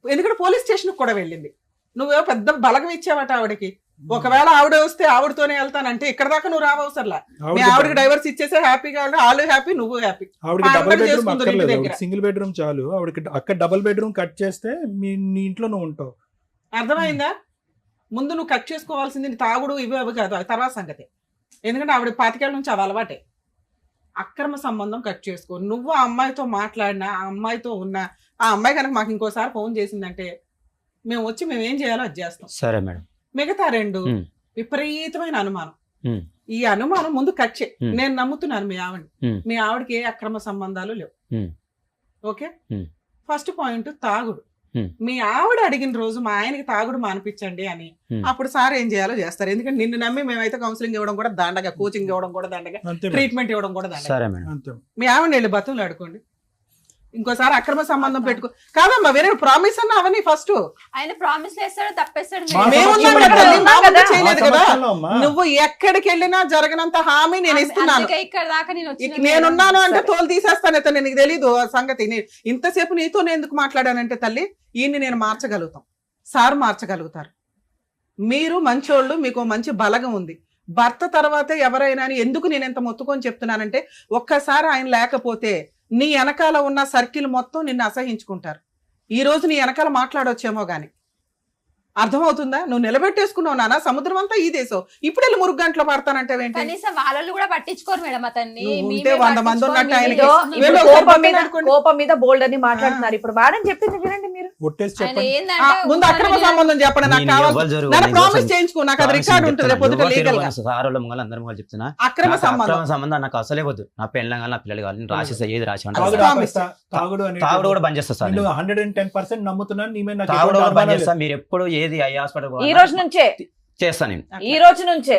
ఎందుకంటే పోలీస్ స్టేషన్ కూడా వెళ్ళింది. నువ్వేమో పెద్ద బలగం ఇచ్చావట ఆవిడకి. ఒకవేళ ఆవిడ వస్తే ఆవిడతోనే వెళ్తానంటే ఇక్కడ దాకా నువ్వు రావసరలా. మీ ఆవిడకి డైవర్స్ ఇచ్చేసే హ్యాపీగా వాళ్ళు హ్యాపీ, నువ్వు హ్యాపీ. సింగిల్ బెడ్రూమ్ చాలు ఆవిడకి. అక్కడ డబుల్ బెడ్రూమ్ కట్ చేస్తే నీ ఇంట్లో నువ్వు ఉంటావు. అర్థమైందా? ముందు నువ్వు కట్ చేసుకోవాల్సింది తాగుడు ఇవి అవి కాదు, అది తర్వాత సంగతి. ఎందుకంటే ఆవిడ 25 ఏళ్ళ నుంచి అవి అలవాటే. అక్రమ సంబంధం కట్ చేసుకో. నువ్వు ఆ అమ్మాయితో మాట్లాడినా, ఆ అమ్మాయితో ఉన్నా, ఆ అమ్మాయి కనుక మాకు ఇంకోసారి ఫోన్ చేసిందంటే మేము వచ్చి మేము ఏం చేయాలో అది చేస్తాం. సరే మేడం. మిగతా 2 విపరీతమైన అనుమానం. ఈ అనుమానం ముందు కట్ చేయి. నేను నమ్ముతున్నాను మీ ఆవిడని. మీ ఆవిడకి ఏ అక్రమ సంబంధాలు లేవు. Okay Hmm. ఫస్ట్ పాయింట్ తాగుడు. Hmm. మీ ఆవిడ అడిగిన రోజు మా ఆయనకి తాగుడు మానిపించండి అని Hmm. అప్పుడు సార్ ఏం చేయాలో చేస్తారు. ఎందుకంటే నిన్ను నమ్మి మేమైతే కౌన్సిలింగ్ ఇవ్వడం కూడా దండగా, కోచింగ్ ఇవ్వడం కూడా దండగా, అంతే మేడం. ట్రీట్మెంట్ ఇవ్వడం కూడా దండగా. సరే మేడం. అంతే. మీ ఆవిడ వెళ్ళి బతులు ఆడుకోండి. ఇంకోసారి అక్రమ సంబంధం పెట్టుకో. కాదమ్మా వేరే ప్రామిస్ అన్న అవన్నీ ఫస్ట్. ఆయన ప్రామిస్ చేస్తాడు, తప్పేస్తాడు. మా మేమున్నాం సమక్షంలో కదా, కదా. మా ముందు కదా. చేయలేదు మా కదా. సమక్షంలో అమ్మా. నువ్వు ఎక్కడికి వెళ్ళినా జరగనంత హామీ నేను ఇస్తున్నాను. అందుకే ఇక్కడ దాకా నేను వచ్చిన నేనున్నాను అంటే సరే. తోలు తీసేస్తాను. అయితే నీకు తెలీదు ఆ సంగతి. ఇంతసేపు నీతో నేను ఎందుకు మాట్లాడానంటే తల్లి, ఈయన్ని నేను మార్చగలుగుతాం, సార్ మార్చగలుగుతారు. మీరు మంచోళ్ళు, మీకు మంచి బలగం ఉంది. భర్త తర్వాతే ఎవరైనా అని ఎందుకు నేను ఎంత మొత్తుకొని చెప్తున్నానంటే, ఒక్కసారి ఆయన లేకపోతే నీ వెనకాల ఉన్న సర్కిల్ మొత్తం నిన్ను అసహించుకుంటారు. ఈ రోజు నీ వెనకాల మాట్లాడొచ్చేమో గాని, అర్థమవుతుందా? నువ్వు నిలబెట్టేసుకున్నావు నాన్న, సముద్రం అంతా ఈ దేశం. ఇప్పుడు వెళ్ళి 3 గంటలు పడతానంటే ఏంటి? కనీసం వాళ్ళు కూడా పట్టించుకోరు మేడం అతన్ని. నువ్వు మేమే ఉంటే 100 మంది ఉన్నట్టు పట్టించుకోరు, ఆయనకి. ఇదో మేమే వీళ్ళు ఇప్పుడు ఒకసారి కోపం మీద పక్కన కోపం మీద బోల్డ్ అని మాట్లాడుతున్నారు. ఇప్పుడు మేడం చెప్పింది వినండి మీరు. ఒట్టేసి ఆయన చెప్పండి. ఏందంటే ముందు అక్రమ ఊరికే సంబంధం చెప్పండి. నాకు నేను కావాలి. ఎవరు జరుగు- నన్ను నేను ప్రామిస్ అసలు చేయించుకో. నాకు అది ప్రామిస్ రికార్డు ఉంటుంది రేపు పొద్దుట చెప్తున్నా. లీగల్ గా. ఎవరు సారోళ్ళ ముంగలు అందరి ముంగలు చెప్తున్నా. అక్రమ నాకు సంబంధం అక్రమ సంబంధం నాకు అసలే వద్దు. నా పెళ్ళం కానీ నా పిల్లలు కావాలి. నేను రాసేస్తా, ఏది రాసి అంటే తాగుడు ప్రామిస్. ఆపేస్తా. తాగుడు అని తాగుడు కూడా బంద్ చేస్తా సార్. నేను నేను 110% నమ్ముతున్నాను. నీ మీద నాకు తాగుడు ఎటువంటి కూడా బంద్ అనుమానం చేస్తా. లేదు. మీరు ఎప్పుడు ఏది ఐ హాస్పిటల్ ఈ రోజు నుంచే చేస్తాను నేను. ఈ రోజు నుంచే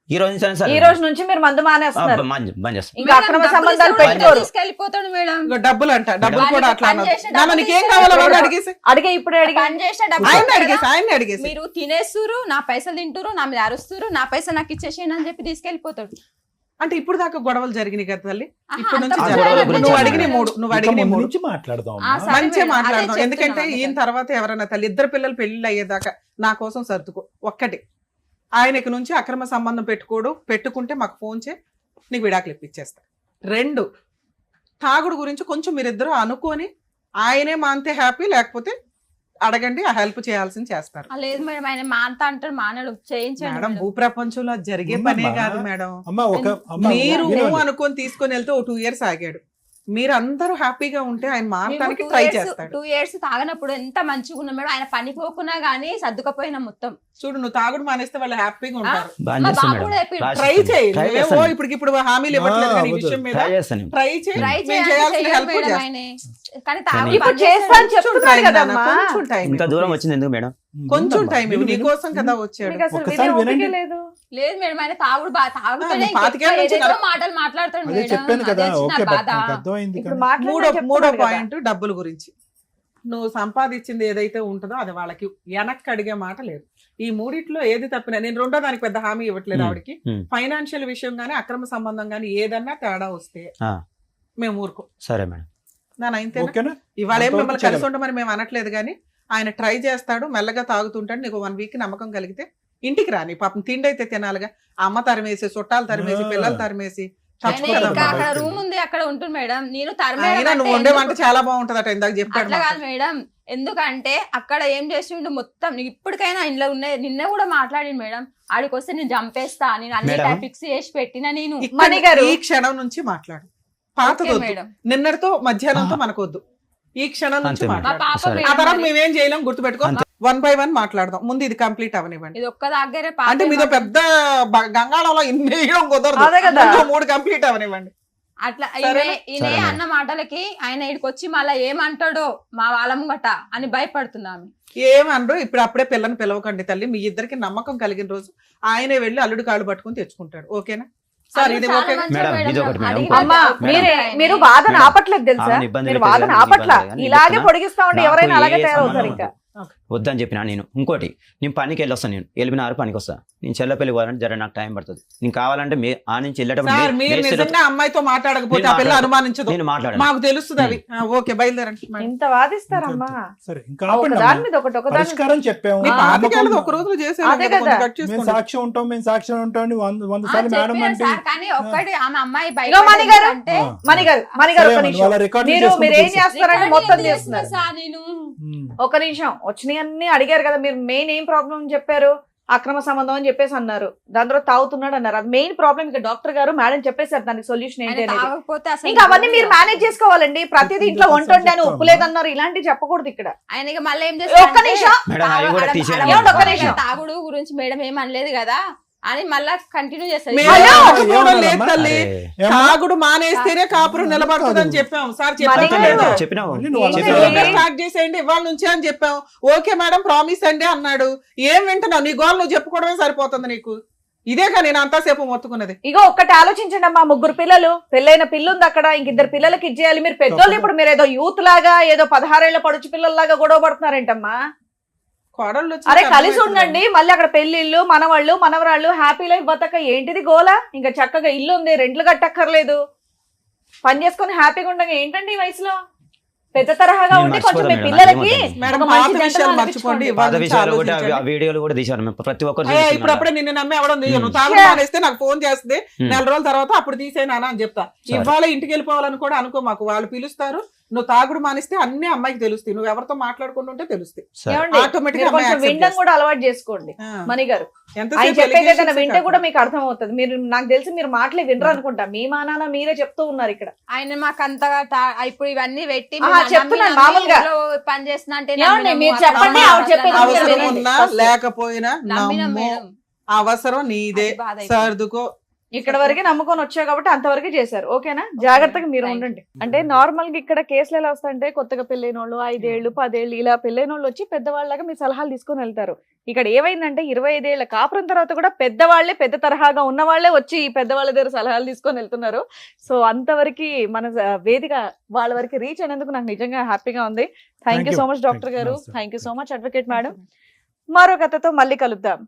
ఈ రోజు నుంచి సార్ ఈ రోజు నుంచి మీరు మందు మానేస్తున్నారు. బంద్ చేస్తాను. ఇంకా అక్రమ డబ్బులు సంబంధాలు ఇస్తే వాడు పెట్టుకోరు. తీసుకెళ్ళిపోతాడు మేడం. ఇగో డబ్బులు అంట, డబ్బులు వాడికి కూడా అట్లా పని అన్నది. చేసే నాన్న డబ్బులు నీకేం ఇస్తే కావాలో ఇప్పుడు వాడిని అడిగేసి. అడిగే ఇప్పుడే అడిగి పని చేసే డబ్బులు ఆయన ఇస్తారు అడిగేసి, కదా. ఆయన అడిగేసి. మీరు తినేస్తురు, నా పైసలు తింటురు, నా మీద అరుస్తురు, నా పైసలు నాకు ఇచ్చేసేయండి అని చెప్పి తీసుకెళ్ళిపోతాడు. అంటే ఇప్పుడు దాకా గొడవలు జరిగినాయి కదా తల్లి. ఆహా, ఇప్పుడు నుంచి అంత గొడవల జరగదు. గురించి నువ్వు అన్నాడు. అడిగిన 3, నువ్వు ఇంకా అడిగిన ముందు 3 నుంచి మాట్లాడదాం ఆ, అమ్మా. సరే. మంచిగా మేడం, మాట్లాడదాం. అదే ఎందుకంటే చెప్తున్నాను ఈయన కదా. తర్వాత ఎవరైనా తల్లి, 2 పిల్లలు పెళ్లి అయ్యేదాకా నా కోసం సర్దుకో. ఒక్కటి, ఆయనకి నుంచి అక్రమ సంబంధం పెట్టుకుంటే మాకు ఫోన్ చేయి, నీకు విడాకులు ఇప్పించేస్తా. 2, తాగుడు గురించి కొంచెం మీరిద్దరూ అనుకొని ఆయనే మాంతే హ్యాపీ, లేకపోతే అడగండి, ఆ హెల్ప్ చేయాల్సింది చేస్తారు. ఆ, లేదు మేడం, ఆయన మాంతా అంటాడు, మానడు, చేయించండి మేడం మేడం. భూప్రపంచంలో అది జరిగే పనే కాదు మేడం. అమ్మా అమ్మా, మీరు వినండి. అనుకొని తీసుకొని వెళ్తే 2 years ఆగాడు. మీరు అందరూ హ్యాపీగా ఉంటే ఆయన మారటానికి మేము ట్రై 2 చేస్తాడు. years తాగనప్పుడు ఎంత మంచిగా ఉన్నాం మేడం. ఆయన పని పోకున్నా గానీ సర్దుకపోయినా మొత్తం. చూడు, నువ్వు తాగుడు మానేస్తే వాళ్ళు హ్యాపీగా ఉంటారు. బంద్ మా చేస్తాను బాబు మేడం. కూడా చెప్పిండు. రాసి ట్రై చేయి. ట్రై నువ్వేమో చేస్తాను. ఇప్పుడు హామీలు ఇవ్వట్లేదు కానీ ఈ అవ్వదు. విషయం మీద ట్రై చేస్తాను. ట్రై చేయి. ట్రై మేము చేయాల్సిన చేయాల్సిన హెల్ప్ మేడం చేస్తాం. ఆయనే. కానీ కానీ తాగు ఇప్పుడు బంద్ చేస్తా అని చేస్తాడు. చెప్తున్నాడు కొంచెం కదమ్మా. time, కొంచెం time ఇంత ఇవ్వు, దూరం please. వచ్చింది ఎందుకు మేడం? కొంచెం వినమ్మా. టైం విను, నీ విను. కోసం కదా వచ్చాడు. మీకు అసలు ఒక్కసారి వినే ఓపికే వినండి. లేదు. లేదు మేడం, ఆయన తాగుడు తాగుతాడే ఆ, 25 నుంచి ఏదేదో మాటలు మాట్లాడతాడు అదే మేడం. చెప్పాను కదా. అదే ఓకే, నా బాధ. నాకు అర్థమైంది. ఇప్పుడు కానీ మాట్లాడమని మూడో చెప్తున్నాడు కదా. పాయింట్ డబ్బుల గురించి. నువ్వు సంపాదించింది ఏదైతే ఉంటుందో అది వాళ్ళకి వెనక్కి అడిగే మాట లేదు. ఈ మూడిట్లో ఏది తప్పినా నేను 2వ దానికి పెద్ద హామీ ఇవ్వట్లేదు ఆవిడకి. ఫైనాన్షియల్ విషయం గానీ అక్రమ సంబంధం గానీ ఏదన్నా తేడా వస్తే ఆ. మేము ఊరుకో. సరే మేడం. నా నైన్తేనా? ఓకేనా? ఇవాళ ఏం అంతవరకు మిమ్మల్ని కలిసి ఉండమని మేము అనట్లేదు కానీ ఆయన ట్రై చేస్తాడు, మెల్లగా తాగుతుంటాడు. నీకు 1 week నమ్మకం కలిగితే ఇంటికి రాని. పాపం తిండి అయితే తినాలిగా. అమ్మ తరిమేసి, చుట్టాలు తరిమేసి, పిల్లలు తరిమేసి ఆయన చచ్చిపోదాం. ఇంకా అక్కడ బయట రూమ్ ఉంది, అక్కడ ఉంటుంది మేడం. నేను అయినా తరమేయడం నువ్వు వండే వంట చాలా బాగుంటదట, ఇందాక చెప్పాడు అట్లా మాకు. కాదు మేడం. ఎందుకంటే అక్కడ ఏం చేసిండు మొత్తం. నీకు ఇప్పటికైనా ఇంట్లో ఉన్నాయి. నిన్న కూడా మాట్లాడిండు మేడం. ఆడికి వస్తే నేను చంపేస్తా, నేను అన్ని మేడం. ఫిక్స్ చేసి పెట్టిన నేను. ఇక్కడ మణి గారు. ఈ క్షణం నుంచి మాట్లాడు. పాతది ఓకే మేడం. నిన్నటితో మధ్యాహ్నంతో మనకొద్దు. ఈ క్షణం నుంచి అంతే మేడం. మా మాట్లాడు. పాప సరే. ఆ తర్వాత మేడం మేమేం చేయలేం గుర్తుపెట్టుకో. అంతే. 1 by 1 మాట్లాడదాం. ముందు ఇది కంప్లీట్ అవనివ్వండి. ఇది ఒక్క దగ్గరే అంటే మీదో పెద్ద గంగాళంలో ఇన్ని వేయడం కుదరదు. అదే కదా. ముందు 3 కంప్లీట్ అవనివ్వండి. అట్లా సరేనా? ఈయన సరే మేడం. అన్న మాటలకి ఆయన ఇక్కడికి వచ్చి మళ్ళీ ఏమంటాడో మా వాళ్ళ ముంగట అని భయపడుతున్నాము. ఏమనరు. ఇప్పుడు అప్పుడే పిల్లని పిలవకండి తల్లి. మీ ఇద్దరికి నమ్మకం కలిగిన రోజు ఆయనే వెళ్ళి అల్లుడు కాళ్ళు పట్టుకుని తెచ్చుకుంటాడు. ఓకేనా సార్? ఇది చాలా ఓకే. మంచిగా మేడం, ఇది ఒకటి మేడం. అడిగిన అమ్మా తర్వాత మీరు మేడం. వాదన మేడం. ఆపట్లేదు తెలుసా? ఆమెను ఇబ్బంది మీరు పెట్టేది వాదన కానీ ఆపట్ల. ఇబ్బంది కానీ ఇలాగే చెప్తున్నా. పొడిగిస్తా ఉంటే నాకు ఎవరైనా అలాగే ఏ తయారవుతారు సంబంధం ఇంకా. వద్దని చెప్పినా నేను. ఇంకోటి, నేను పనికి వెళ్ళొస్తాను. నేను 8:30 పనికి వస్తా. నేను చెల్లపల్లి పోవాలంటే జర నాకు టైం పడుతుంది. నేను కావాలంటే ఆ నుంచి వెళ్ళేటప్పుడు సార్ మీరు నిజంగా అమ్మాయితో మాట్లాడకపోతే ఆ పిల్ల అనుమానించదు. నేను మాట్లాడాను. మాకు తెలుస్తుంది అవి. ఓకే బయలుదేరండి. ఇంత వాదిస్తారమ్మా. సరే, ఇంకా ఆపండి ఒకదాని అమ్మా. మీద ఒకదాని పరిష్కారం చెప్పాము. నీ ఆ, పాతికేళ్ళది ఒక రోజులో చేసేయాలి అదే కదా, కదా. కొంచెం కట్ మేము చేసుకోండి. సాక్ష్యం ఉంటాం, మేము సాక్ష్యం ఉంటాం అని 100 ఆ, సార్లు మేడం చెప్పినా అంటే సార్, కానీ ఒక్కటి ఆమె అమ్మాయి ఇగో మణి గారు. అంటే ఆ. మణిగారు సరే ఒక అమ్మా, నిమిషం. వాళ్ళ రికార్డులు మీరు చేసుకుంటూ మీరేం కూర్చో. చేస్తారంటే మొత్తం చేస్తున్నారు. సార్ నేను ఒక నిమిషం. వచ్చినవన్నీ అడిగారు కదా మీరు. మెయిన్ ఏం ప్రాబ్లం అని చెప్పారు? అక్రమ సంబంధం అని చెప్పేసి అన్నారు. దాని తర్వాత తాగుతున్నాడు అన్నారు. అది మెయిన్ ప్రాబ్లం. ఇక డాక్టర్ గారు మేడం చెప్పేశారు దానికి సొల్యూషన్ ఏంటి ఆయన అనేది. తాగకపోతే అసలు ఇంకా అవన్నీ మీరు మేనేజ్ చేసుకోవాలండి. ప్రతిదీ ఇంట్లో వంట వండాను, ఉప్పు లేదన్నారు, ఇలాంటివి చెప్పకూడదు ఇక్కడ. ఆయన ఇక మళ్ళీ ఏం ఒక్క నిమిషం. మేడం, అవి కూడా తీసేయండి. ఏమండి, ఒక్క నిమిషం. తాగుడు గురించి మేడం ఏం అనలేదు కదా. అని మళ్ళా కంటిన్యూ చేస్తారు మేము హలో! ఒప్పుకోవడం లేదు తల్లి. ఏమ్మా? తాగుడు మానేస్తేనే కాపురం నిలబడుతుందని చెప్పాం సార్. మరి చెప్పాం చెప్పినావు మళ్ళీ నువ్వు అలా చెప్పినావు. స్టార్ట్ చేసేయండి ఇవాళ నుంచే అని చెప్పాం. ఓకే మేడం ప్రామిస్ అండి అన్నాడు. ఏం వింటున్నావు? నీ గోల్ నువ్వు చెప్పుకోవడమే సరిపోతుంది నీకు. ఇదేగా నేను అంతాసేపు మొత్తుకున్నది. ఇగో ఒక్కటి ఆలోచించండి అమ్మా, 3 పిల్లలు, పెళ్ళైన పిల్లుంది అక్కడ, ఇంక 2 పిల్లలకి ఇచ్చేయాలి. మీరు పెద్దోళ్ళు, ఇప్పుడు మీరు ఏదో యూత్ లాగా ఏదో 16 ఏళ్ల పడుచు పిల్లల్లాగా గొడవ పడుతున్నారేంటమ్మా? కోడళ్ళు వచ్చి అరే కలిసి అర్థమవుతుంది. ఉండండి, మళ్ళీ అక్కడ పెళ్లిళ్ళు, మనవాళ్ళు మనవరాళ్ళు, హ్యాపీ లైఫ్ బతక ఏంటిది గోలా? ఇంకా చక్కగా ఇల్లు ఉంది, రెంట్లు కట్టక్కర్లేదు, పని చేసుకొని హ్యాపీగా ఉండగా ఏంటండి ఈ వయసులో? పెద్ద తరహాగా నేను ఉండి కొంచెం మీ మర్చిపోతాను పిల్లలకి మేడం ఒక పాత మంచి జంటను విషయాలు అనిపించుకోండి. మర్చిపోండి. పాత ఇవాళ నుంచి విషయాలు కూడా ఆలోచించండి. ఆ వీడియోలు కూడా తీశాను మేము ప్రతి ఒక్కరు అయ్యా, చూస్తున్నారు. ఇప్పుడప్పుడే నిన్ను నమ్మి ఎవడం తీయను. Hmm. తాగుడు మానేస్తే నాకు ఫోన్ చేస్తే Hmm. 4 రోజుల తర్వాత అప్పుడు తీసేనా అని చెప్తా. సరే. ఇవాళ ఇంటికి వెళ్ళిపోవాలని కూడా అనుకో మాకు. వాళ్ళు పిలుస్తారు, నువ్వు తాగుడు మానేస్తే అన్ని అమ్మాయికి తెలుస్తాయి. నువ్వు ఎవరితో మాట్లాడుకుంటూ ఉంటే తెలుస్తాయి. సరే. ఏమండి? Automatic మీరు గా అమ్మాయి కొంచెం accept వినడం చేస్తుంది. కూడా అలవాటు చేసుకోండి ఆ. మణి గారు. ఎంతసేపు ఆయన చెప్పేది allegations ఏదైనా వింటే కాదు. కూడా మీకు అర్థం అవుతుంది. మీరు నాకు తెలిసి మీరు మాటలే వినరు అనుకుంటా. మీ మానాన మీరే చెప్తూ ఉన్నారు ఇక్కడ. ఆయన మాకు అంతగా ఇప్పుడు ఇవన్నీ పెట్టి ఆహా, చెప్తున్నాను మామూలుగా. పని చేస్తున్నా అంటే ఏమండి, మీరు చెప్పండి, అమ్మా, ఆవిడ చెప్పేది మీరు అవసరం వినండి. ఉన్నా first. లేకపోయినా నమ్మిన నమ్ము. మేడం అవసరం నీదే, అది బాధ అయిపోయింది. సర్దుకో. ఇక్కడ వరకే నమ్ముకొని వచ్చావు కాబట్టి అంతవరకే చేశారు. ఓకేనా? జాగ్రత్తగా మీరు Thank you. ఉండండి. అంటే నార్మల్ గా ఇక్కడ కేసులు ఎలా వస్తాయంటే, కొత్తగా పెళ్ళైన వాళ్ళు 5 ఏళ్ళు 10 ఏళ్ళు ఇలా పెళ్ళైన వాళ్ళు వచ్చి పెద్దవాళ్ళగా మీ సలహాలు తీసుకొని వెళ్తారు. ఇక్కడ ఏమైందంటే 25 ఏళ్ల కాపురం తర్వాత కూడా పెద్దవాళ్లే, పెద్ద తరహాగా ఉన్న వాళ్ళే వచ్చి ఈ పెద్దవాళ్ళ దగ్గర సలహాలు తీసుకొని వెళ్తున్నారు. సో అంతవరకు మన వేదిక వాళ్ళ వరకు రీచ్ అయినందుకు నాకు నిజంగా హ్యాపీగా ఉంది. Thank you so much doctor గారు. Thank you so much advocate madam. మరో కథతో మళ్ళీ కలుద్దాం.